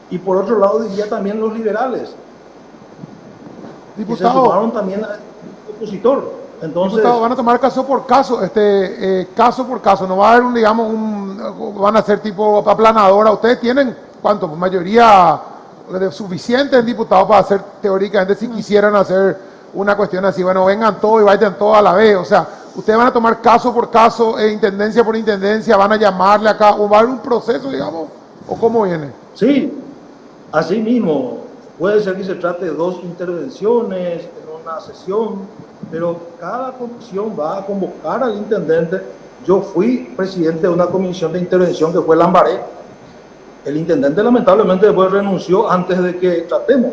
Y por otro lado diría también los liberales, que se sumaron también al opositor. Entonces, diputado, van a tomar caso por caso, no va a haber van a ser tipo aplanadora. Ustedes tienen, ¿cuánto? Mayoría suficiente en diputados para hacer teóricamente, si quisieran hacer una cuestión así, bueno, vengan todos y vayan todos a la vez. O sea, ustedes van a tomar caso por caso, intendencia por intendencia, van a llamarle acá, o va a haber un proceso, digamos, o cómo viene. Sí, así mismo. Puede ser que se trate de 2 intervenciones en una sesión, pero cada comisión va a convocar al intendente. Yo fui presidente de una comisión de intervención que fue Lambaré. El intendente lamentablemente después renunció antes de que tratemos,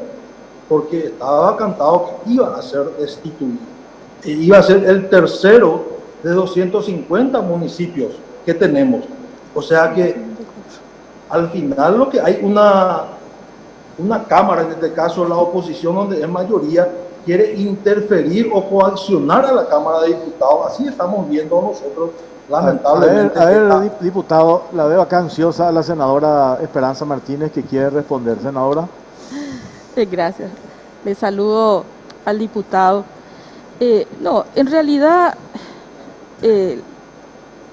porque estaba cantado que iba a ser destituido. E iba a ser el tercero de 250 municipios que tenemos. O sea que al final lo que hay una Cámara, en este caso la oposición, donde es mayoría, quiere interferir o coaccionar a la Cámara de Diputados. Así estamos viendo nosotros, lamentablemente. A ver, diputado, la veo acá ansiosa a la senadora Esperanza Martínez, que quiere responder. Senadora. Gracias. Le saludo al diputado. No, en realidad,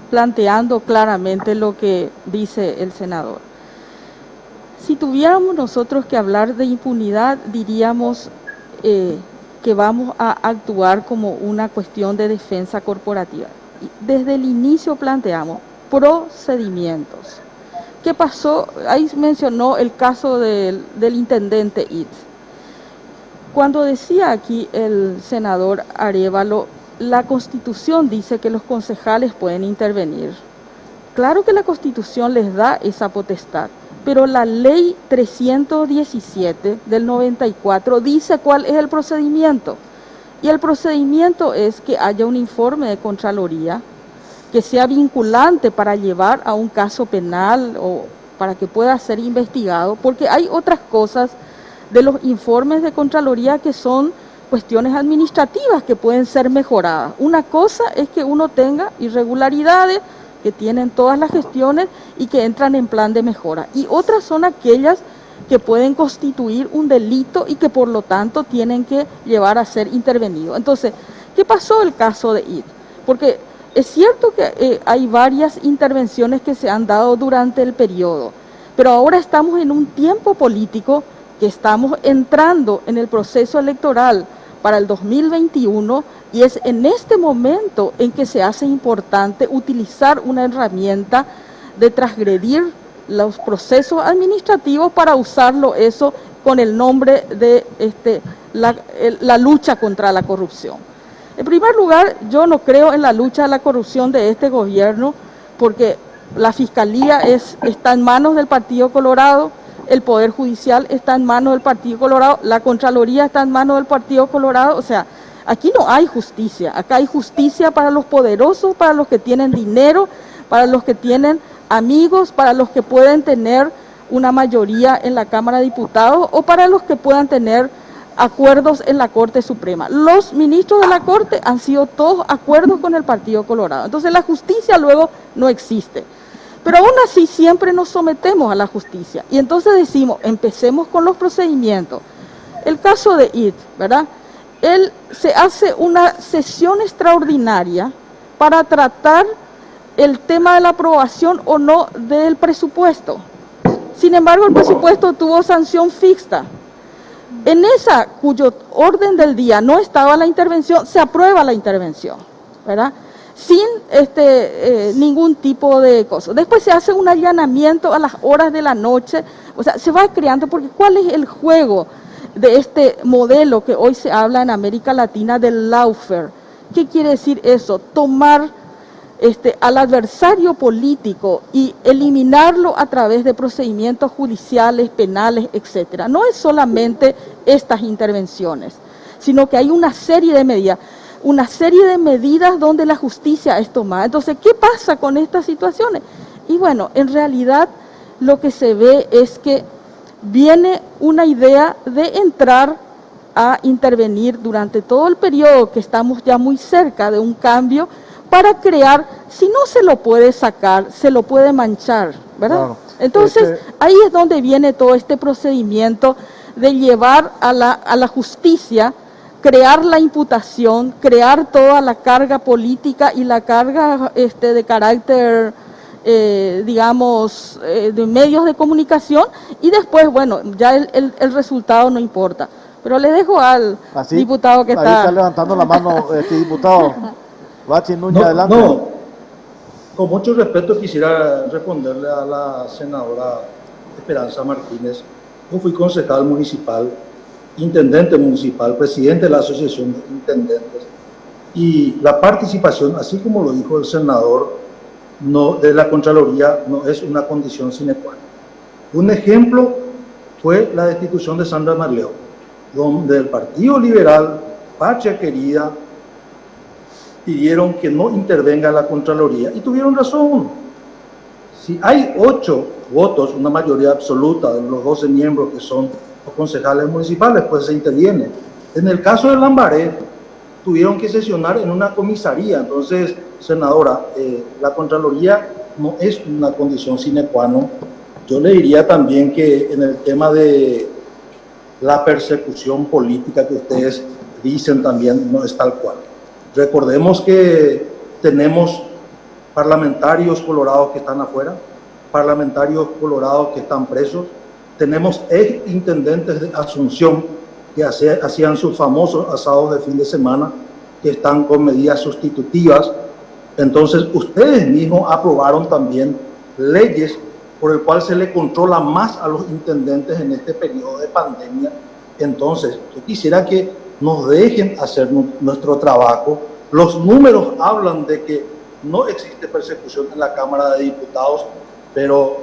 planteando claramente lo que dice el senador. Si tuviéramos nosotros que hablar de impunidad, diríamos que vamos a actuar como una cuestión de defensa corporativa. Desde el inicio planteamos procedimientos. ¿Qué pasó? Ahí mencionó el caso del intendente It. Cuando decía aquí el senador Arévalo, la Constitución dice que los concejales pueden intervenir. Claro que la Constitución les da esa potestad, pero la ley 317 del 94 dice cuál es el procedimiento. Y el procedimiento es que haya un informe de Contraloría que sea vinculante para llevar a un caso penal o para que pueda ser investigado, porque hay otras cosas de los informes de Contraloría que son cuestiones administrativas que pueden ser mejoradas. Una cosa es que uno tenga irregularidades que tienen todas las gestiones y que entran en plan de mejora. Y otras son aquellas que pueden constituir un delito y que por lo tanto tienen que llevar a ser intervenido. Entonces, ¿qué pasó el caso de IT? Porque es cierto que hay varias intervenciones que se han dado durante el periodo, pero ahora estamos en un tiempo político que estamos entrando en el proceso electoral para el 2021 y es en este momento en que se hace importante utilizar una herramienta de transgredir los procesos administrativos para usarlo eso con el nombre de la lucha contra la corrupción. En primer lugar, yo no creo en la lucha a la corrupción de este gobierno porque la Fiscalía está en manos del Partido Colorado, el Poder Judicial está en manos del Partido Colorado, la Contraloría está en manos del Partido Colorado, o sea, aquí no hay justicia, acá hay justicia para los poderosos, para los que tienen dinero, para los que tienen amigos, para los que pueden tener una mayoría en la Cámara de Diputados o para los que puedan tener acuerdos en la Corte Suprema. Los ministros de la Corte han sido todos acuerdos con el Partido Colorado. Entonces la justicia luego no existe. Pero aún así siempre nos sometemos a la justicia. Y entonces decimos, empecemos con los procedimientos. El caso de IT, ¿verdad? Él se hace una sesión extraordinaria para tratar el tema de la aprobación o no del presupuesto. Sin embargo, el presupuesto tuvo sanción fixta. En esa, cuyo orden del día no estaba la intervención, se aprueba la intervención, ¿verdad? Sin ningún tipo de cosa. Después se hace un allanamiento a las horas de la noche, o sea, se va creando, porque ¿cuál es el juego de este modelo que hoy se habla en América Latina del lawfare? ¿Qué quiere decir eso? Tomar al adversario político y eliminarlo a través de procedimientos judiciales, penales, etcétera. No es solamente estas intervenciones, sino que hay una serie de medidas donde la justicia es tomada. Entonces, ¿qué pasa con estas situaciones? Y bueno, en realidad lo que se ve es que viene una idea de entrar a intervenir durante todo el periodo que estamos ya muy cerca de un cambio para crear, si no se lo puede sacar, se lo puede manchar, ¿verdad? Claro. Entonces, ahí es donde viene todo este procedimiento de llevar a la justicia, crear la imputación, crear toda la carga política y la carga de carácter, digamos, de medios de comunicación, y después, bueno, ya el resultado no importa. Pero le dejo al diputado que ahí está levantando la mano, diputado. Bachi Núñez, adelante. No, con mucho respeto quisiera responderle a la senadora Esperanza Martínez. Yo fui concejal municipal, intendente municipal, presidente de la Asociación de Intendentes, y la participación, así como lo dijo el senador, de la Contraloría no es una condición sine qua non. Un ejemplo fue la destitución de Sandra Marleo, donde el Partido Liberal, Patria Querida, pidieron que no intervenga la Contraloría y tuvieron razón. Si hay 8 votos, una mayoría absoluta de los 12 miembros que son los concejales municipales, pues se interviene. En el caso de Lambaré, tuvieron que sesionar en una comisaría. Entonces, senadora, la Contraloría no es una condición sine qua non. Yo le diría también que en el tema de la persecución política que ustedes dicen también no es tal cual. Recordemos que tenemos parlamentarios colorados que están afuera, parlamentarios colorados que están presos, tenemos ex intendentes de Asunción que hacían sus famosos asados de fin de semana, que están con medidas sustitutivas. Entonces, ustedes mismos aprobaron también leyes por el cual se le controla más a los intendentes en este periodo de pandemia. Entonces, yo quisiera que nos dejen hacer nuestro trabajo. Los números hablan de que no existe persecución en la Cámara de Diputados, pero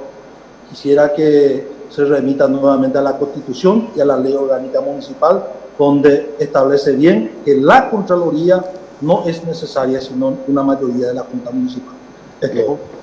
quisiera que se remita nuevamente a la Constitución y a la Ley Orgánica Municipal, donde establece bien que la Contraloría no es necesaria, sino una mayoría de la Junta Municipal.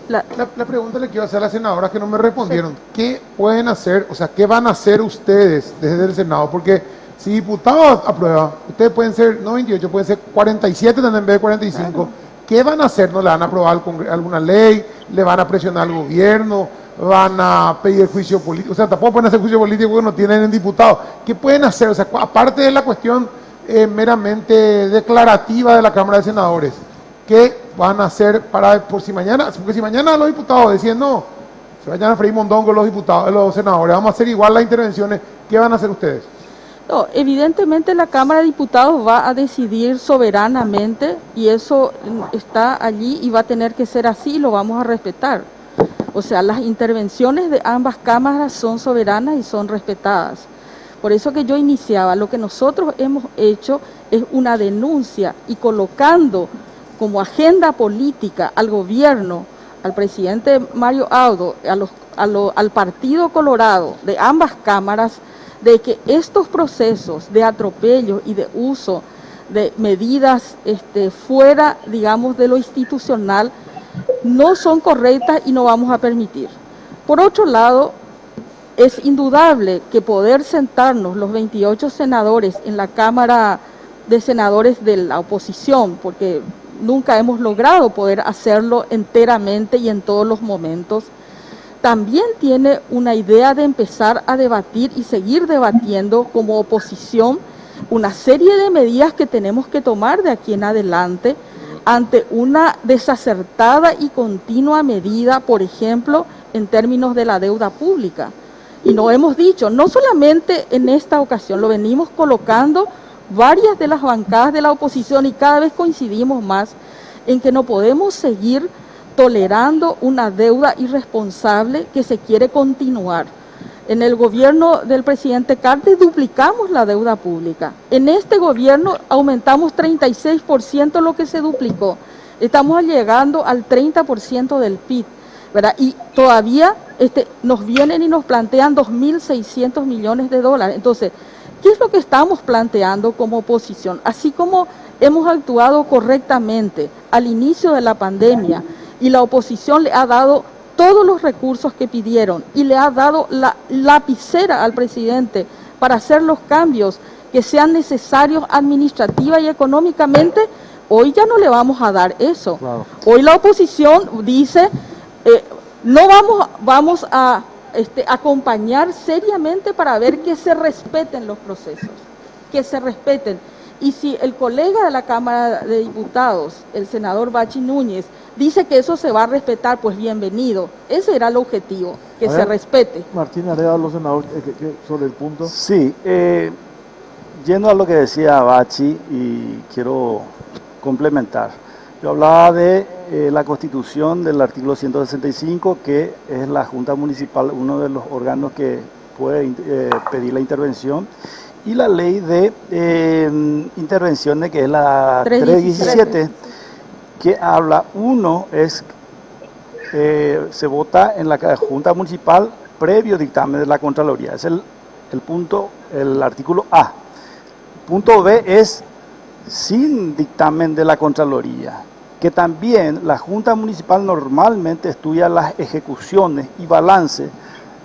La pregunta le quiero hacer a la senadora que no me respondieron. ¿Qué pueden hacer, o sea, qué van a hacer ustedes desde el Senado? Porque si diputados aprueban, ustedes pueden ser, no 28, pueden ser 47 en vez de 45. Claro. ¿Qué van a hacer? ¿No le van a aprobar alguna ley? ¿Le van a presionar al gobierno? ¿Van a pedir juicio político? O sea, tampoco pueden hacer juicio político porque no tienen diputados. ¿Qué pueden hacer? O sea, aparte de la cuestión meramente declarativa de la Cámara de Senadores, ¿qué van a hacer para, por si mañana, porque si mañana los diputados deciden no, se vayan a freír mondongo los diputados, los senadores, vamos a hacer igual las intervenciones, ¿qué van a hacer ustedes? No, evidentemente la Cámara de Diputados va a decidir soberanamente y eso está allí y va a tener que ser así y lo vamos a respetar. O sea, las intervenciones de ambas cámaras son soberanas y son respetadas. Por eso que yo iniciaba, lo que nosotros hemos hecho es una denuncia y colocando como agenda política al gobierno, al presidente Mario Audo, al Partido Colorado de ambas cámaras, de que estos procesos de atropello y de uso de medidas fuera, digamos, de lo institucional, no son correctas y no vamos a permitir. Por otro lado, es indudable que poder sentarnos los 28 senadores en la Cámara de Senadores de la oposición, porque nunca hemos logrado poder hacerlo enteramente y en todos los momentos, también tiene una idea de empezar a debatir y seguir debatiendo como oposición una serie de medidas que tenemos que tomar de aquí en adelante ante una desacertada y continua medida, por ejemplo, en términos de la deuda pública. Y lo hemos dicho, no solamente en esta ocasión, lo venimos colocando varias de las bancadas de la oposición y cada vez coincidimos más en que no podemos seguir tolerando una deuda irresponsable que se quiere continuar. En el gobierno del presidente Cartes duplicamos la deuda pública. En este gobierno aumentamos 36% lo que se duplicó. Estamos llegando al 30% del PIB, ¿verdad? Y todavía nos vienen y nos plantean 2.600 millones de dólares. Entonces, ¿qué es lo que estamos planteando como oposición? Así como hemos actuado correctamente al inicio de la pandemia y la oposición le ha dado todos los recursos que pidieron y le ha dado la lapicera al presidente para hacer los cambios que sean necesarios administrativa y económicamente, hoy ya no le vamos a dar eso. Claro. Hoy la oposición dice, no vamos a acompañar seriamente para ver que se respeten los procesos, que se respeten. Y si el colega de la Cámara de Diputados, el senador Bachi Núñez, dice que eso se va a respetar, pues bienvenido. Ese era el objetivo, que se respete. Martín Arevalo, senador, sobre el punto. Sí, yendo a lo que decía Bachi, y quiero complementar. Yo hablaba de la Constitución del artículo 165, que es la Junta Municipal, uno de los órganos que puede pedir la intervención, y la ley de intervenciones, que es la 317, que habla, uno es, se vota en la Junta Municipal previo dictamen de la Contraloría, es el punto, el artículo A. Punto B es sin dictamen de la Contraloría, que también la Junta Municipal normalmente estudia las ejecuciones y balance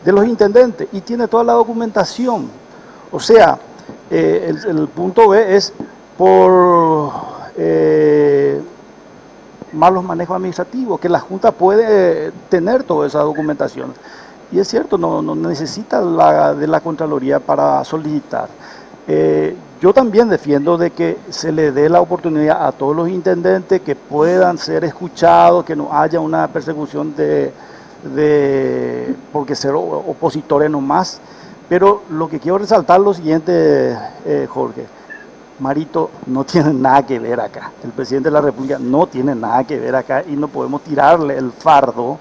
de los intendentes y tiene toda la documentación. O sea, el punto B es por malos manejos administrativos, que la Junta puede tener toda esa documentación. Y es cierto, no necesita de la Contraloría para solicitar. Yo también defiendo de que se le dé la oportunidad a todos los intendentes que puedan ser escuchados, que no haya una persecución porque ser opositores nomás. Pero lo que quiero resaltar es lo siguiente, Jorge. Marito no tiene nada que ver acá. El presidente de la República no tiene nada que ver acá y no podemos tirarle el fardo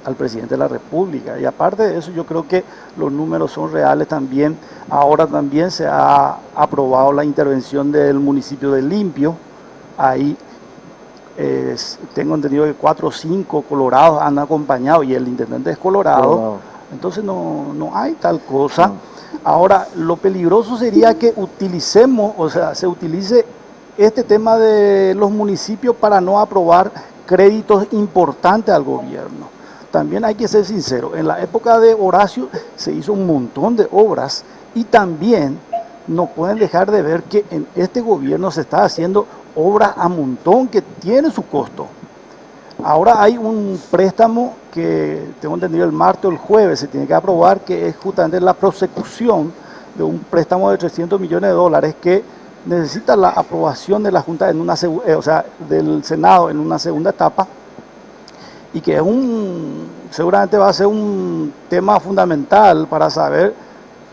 al presidente de la República. Y aparte de eso, yo creo que los números son reales también. Ahora también se ha aprobado la intervención del municipio de Limpio. Ahí tengo entendido que 4 o 5 colorados han acompañado y el intendente es colorado. Entonces no hay tal cosa. Ahora, lo peligroso sería que utilicemos, o sea, se utilice este tema de los municipios para no aprobar créditos importantes al gobierno. También hay que ser sincero, en la época de Horacio se hizo un montón de obras y también no pueden dejar de ver que en este gobierno se está haciendo obras a montón que tiene su costo. Ahora hay un préstamo que tengo entendido el martes o el jueves se tiene que aprobar, que es justamente la prosecución de un préstamo de 300 millones de dólares que necesita la aprobación de la Junta en una del Senado en una segunda etapa, y que es seguramente va a ser un tema fundamental para saber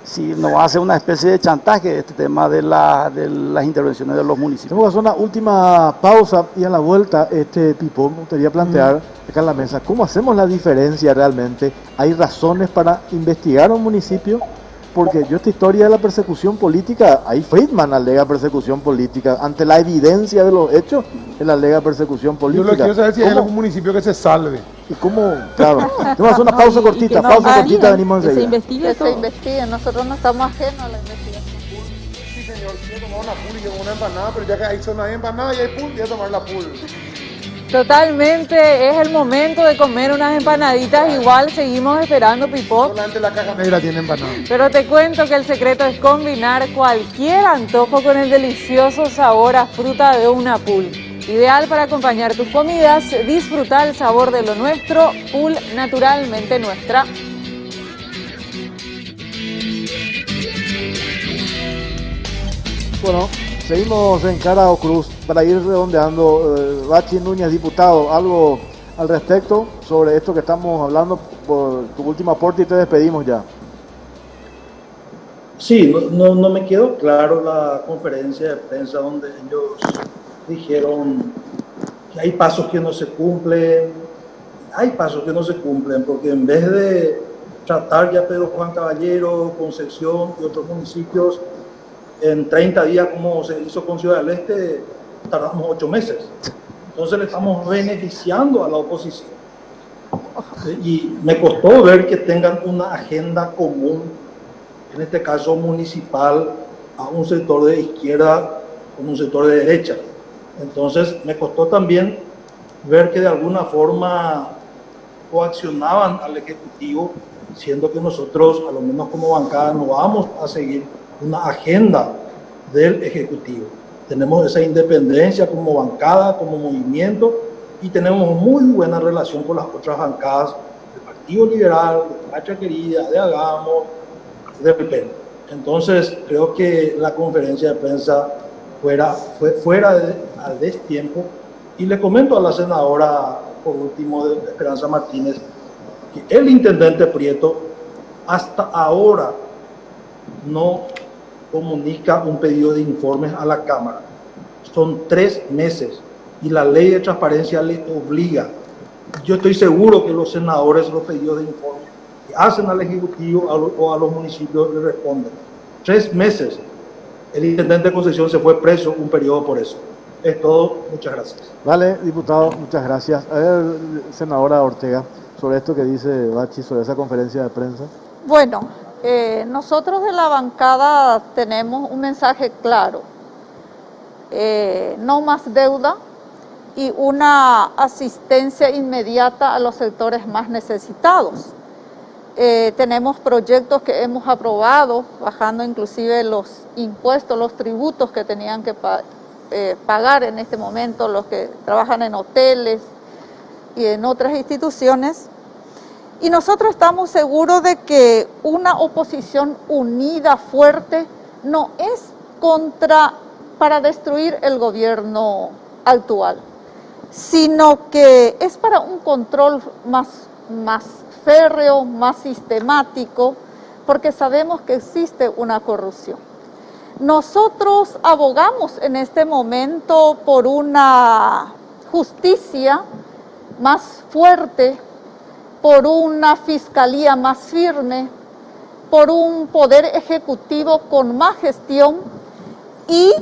si no va a ser una especie de chantaje este tema de las intervenciones de los municipios. Tenemos que hacer una última pausa y a la vuelta, Pipo, me gustaría plantear acá en la mesa, ¿cómo hacemos la diferencia realmente? ¿Hay razones para investigar a un municipio? Porque yo esta historia de la persecución política, ahí Friedman alega persecución política, ante la evidencia de los hechos, él alega persecución política. Yo lo que quiero saber si hay algún municipio que se salve. ¿Y cómo? Claro. Vamos a hacer una pausa cortita, venimos enseguida. Que se investigue, nosotros no estamos ajenos a la investigación. Sí, señor, quiero tomar una pool y llevo una empanada, pero ya que ahí son hay empanada y hay pool, voy a tomar la pool. Totalmente, es el momento de comer unas empanaditas, igual seguimos esperando, Pipo. Solamente la caja negra tiene empanada. Pero te cuento que el secreto es combinar cualquier antojo con el delicioso sabor a fruta de una pool. Ideal para acompañar tus comidas, disfruta el sabor de lo nuestro, pool naturalmente nuestra. Bueno, seguimos en Cara o Cruz para ir redondeando. Bachi Núñez, diputado, algo al respecto sobre esto que estamos hablando, por tu último aporte y te despedimos ya. Sí, no me quedó claro la conferencia de prensa donde ellos dijeron que hay pasos que no se cumplen. Hay pasos que no se cumplen porque en vez de tratar ya Pedro Juan Caballero, Concepción y otros municipios en 30 días como se hizo con Ciudad del Este, tardamos 8 meses. Entonces le estamos beneficiando a la oposición. Y me costó ver que tengan una agenda común, en este caso municipal, a un sector de izquierda con un sector de derecha. Entonces me costó también ver que de alguna forma coaccionaban al Ejecutivo, siendo que nosotros, a lo menos como bancada, no vamos a seguir una agenda del Ejecutivo. Tenemos esa independencia como bancada, como movimiento, y tenemos muy buena relación con las otras bancadas del Partido Liberal, de Patria Querida, de Hagamos, de PEN. Entonces, creo que la conferencia de prensa fue fuera de destiempo. Y le comento a la senadora, por último, de Esperanza Martínez, que el intendente Prieto hasta ahora no comunica un pedido de informes a la Cámara. Son 3 meses y la ley de transparencia le obliga. Yo estoy seguro que los senadores los pedidos de informes que hacen al Ejecutivo o a los municipios le responden. 3 meses. El intendente de Concepción se fue preso un periodo por eso. Es todo. Muchas gracias. Vale, diputado, muchas gracias. A ver, senadora Ortega, sobre esto que dice Bachi, sobre esa conferencia de prensa. Bueno, nosotros de la bancada tenemos un mensaje claro. No más deuda y una asistencia inmediata a los sectores más necesitados. Tenemos proyectos que hemos aprobado, bajando inclusive los impuestos, los tributos que tenían que pagar en este momento los que trabajan en hoteles y en otras instituciones. Y nosotros estamos seguros de que una oposición unida, fuerte, no es para destruir el gobierno actual, sino que es para un control más férreo, más sistemático, porque sabemos que existe una corrupción. Nosotros abogamos en este momento por una justicia más fuerte, por una fiscalía más firme, por un poder ejecutivo con más gestión y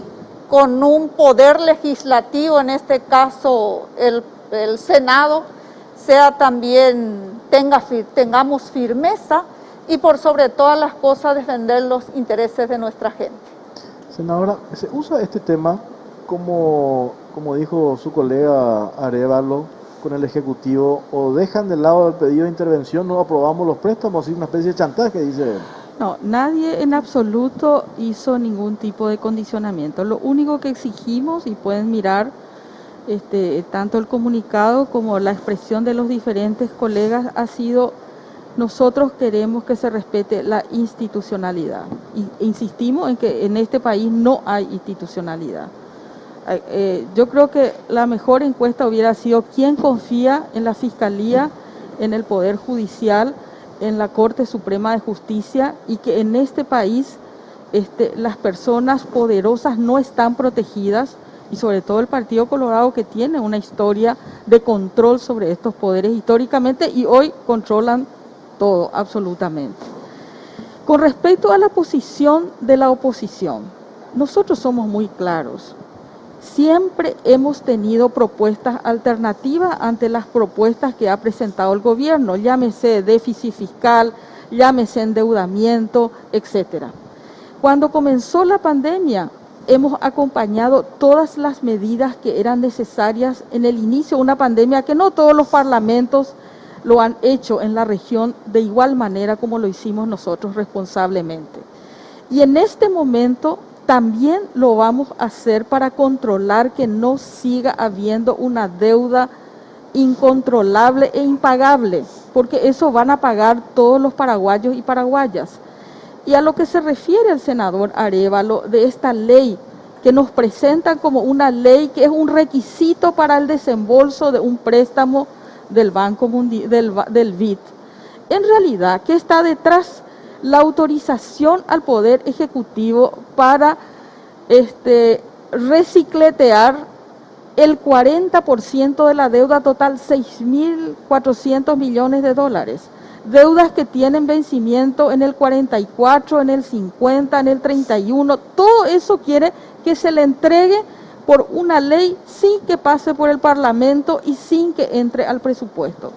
con un poder legislativo, en este caso el Senado, tengamos firmeza y por sobre todas las cosas defender los intereses de nuestra gente. Senadora, ¿se usa este tema como dijo su colega Arévalo, con el Ejecutivo, o dejan de lado el pedido de intervención, no aprobamos los préstamos, y una especie de chantaje, dice él? No, nadie en absoluto hizo ningún tipo de condicionamiento. Lo único que exigimos, y pueden mirar tanto el comunicado como la expresión de los diferentes colegas, ha sido: nosotros queremos que se respete la institucionalidad. Y insistimos en que en este país no hay institucionalidad. Yo creo que la mejor encuesta hubiera sido quién confía en la Fiscalía, en el Poder Judicial, en la Corte Suprema de Justicia, y que en este país las personas poderosas no están protegidas, y sobre todo el Partido Colorado, que tiene una historia de control sobre estos poderes históricamente y hoy controlan todo, absolutamente. Con respecto a la posición de la oposición, nosotros somos muy claros. Siempre hemos tenido propuestas alternativas ante las propuestas que ha presentado el gobierno, llámese déficit fiscal, llámese endeudamiento, etcétera. Cuando comenzó la pandemia, hemos acompañado todas las medidas que eran necesarias en el inicio de una pandemia que no todos los parlamentos lo han hecho en la región de igual manera como lo hicimos nosotros responsablemente. Y en este momento también lo vamos a hacer para controlar que no siga habiendo una deuda incontrolable e impagable, porque eso van a pagar todos los paraguayos y paraguayas. Y a lo que se refiere el senador Arévalo de esta ley que nos presentan como una ley que es un requisito para el desembolso de un préstamo del Banco Mundial, del BID. En realidad, ¿qué está detrás? La autorización al Poder Ejecutivo para recicletear el 40% de la deuda total, 6.400 millones de dólares. Deudas que tienen vencimiento en el 44, en el 50, en el 31. Todo eso quiere que se le entregue por una ley sin que pase por el Parlamento y sin que entre al presupuesto.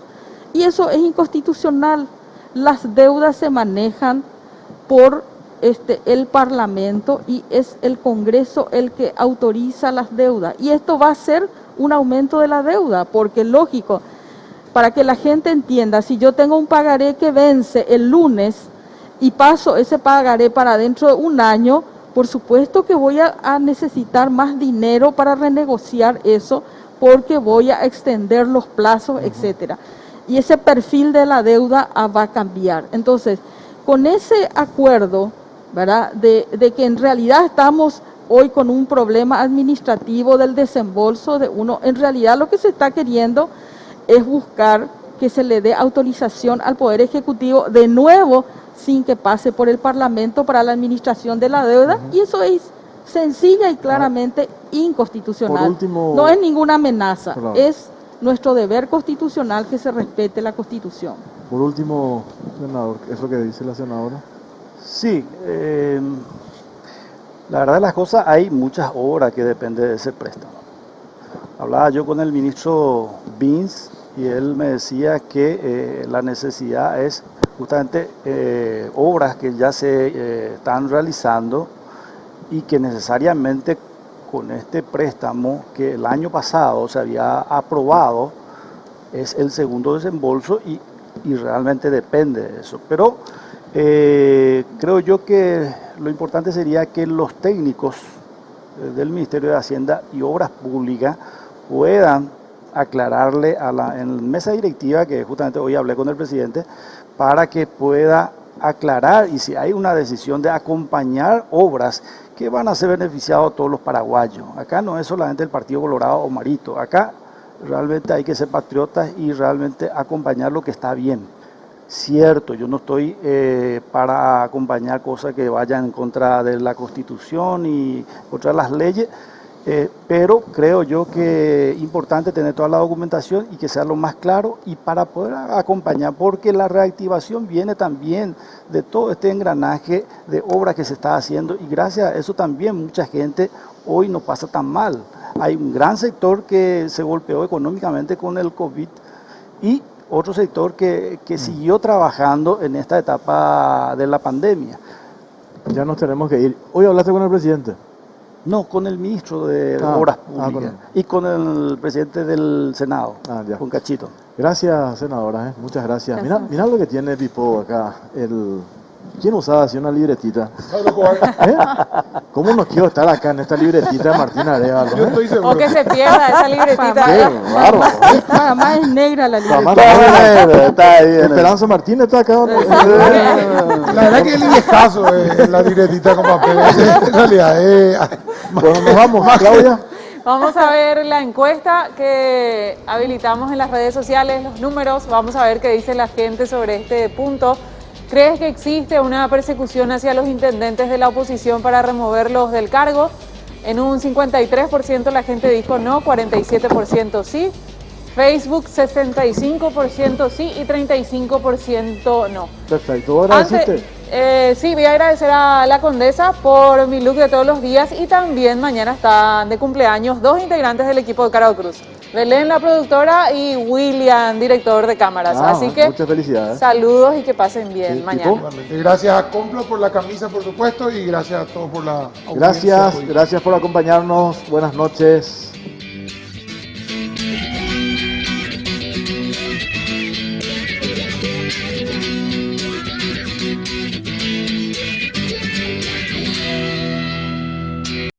Y eso es inconstitucional. Las deudas se manejan por el Parlamento y es el Congreso el que autoriza las deudas. Y esto va a ser un aumento de la deuda, porque lógico, para que la gente entienda, si yo tengo un pagaré que vence el lunes y paso ese pagaré para dentro de un año, por supuesto que voy a necesitar más dinero para renegociar eso, porque voy a extender los plazos, etcétera. Y ese perfil de la deuda va a cambiar. Entonces, con ese acuerdo, ¿verdad?, de que en realidad estamos hoy con un problema administrativo del desembolso de uno, en realidad lo que se está queriendo es buscar que se le dé autorización al Poder Ejecutivo de nuevo sin que pase por el Parlamento para la administración de la deuda, y eso es sencilla y claramente inconstitucional. Por último, no es ninguna amenaza, perdón, es nuestro deber constitucional que se respete la Constitución. Por último, senador, ¿eso que dice la senadora? Sí, la verdad de las cosas, hay muchas obras que dependen de ese préstamo. Hablaba yo con el ministro Bins y él me decía que la necesidad es justamente obras que ya se están realizando y que necesariamente con este préstamo que el año pasado se había aprobado es el segundo desembolso y realmente depende de eso. Pero creo yo que lo importante sería que los técnicos del Ministerio de Hacienda y Obras Públicas puedan aclararle en la mesa directiva, que justamente hoy hablé con el presidente, para que pueda aclarar y si hay una decisión de acompañar obras que van a ser beneficiados a todos los paraguayos. Acá no es solamente el Partido Colorado o Marito, acá realmente hay que ser patriotas y realmente acompañar lo que está bien. Cierto, yo no estoy para acompañar cosas que vayan en contra de la Constitución y contra las leyes, pero creo yo que es importante tener toda la documentación y que sea lo más claro y para poder acompañar, porque la reactivación viene también de todo este engranaje de obras que se está haciendo y gracias a eso también mucha gente hoy no pasa tan mal. Hay un gran sector que se golpeó económicamente con el COVID y otro sector que siguió trabajando en esta etapa de la pandemia. Ya nos tenemos que ir. ¿Hoy hablaste con el presidente? No, con el ministro de Obras Públicas y con el presidente del Senado, con Cachito. Gracias, senadora, muchas gracias. Mira lo que tiene Pipo acá. ¿Quién usaba así una libretita? ¿Cómo no quiero estar acá en esta libretita de Martín Arevalo? Yo estoy seguro. O que se pierda esa libretita. Qué raro. Además es negra la libreta. Está bien. Esperanza Martínez está acá. La verdad que el viejazo es la libretita con papel. En realidad, Bueno, nos vamos, Claudia. Vamos a ver la encuesta que habilitamos en las redes sociales, los números. Vamos a ver qué dice la gente sobre este punto. ¿Crees que existe una persecución hacia los intendentes de la oposición para removerlos del cargo? En un 53% la gente dijo no, 47% sí. Facebook 65% sí y 35% no. Perfecto, ¿vos agradeciste? Sí, voy a agradecer a la Condesa por mi look de todos los días y también mañana están de cumpleaños 2 integrantes del equipo de Carao Cruz. Belén, la productora, y William, director de cámaras. Así que muchas felicidades. Saludos y que pasen bien mañana. Gracias a Complo por la camisa, por supuesto, y gracias a todos por la audiencia. Gracias por acompañarnos. Buenas noches.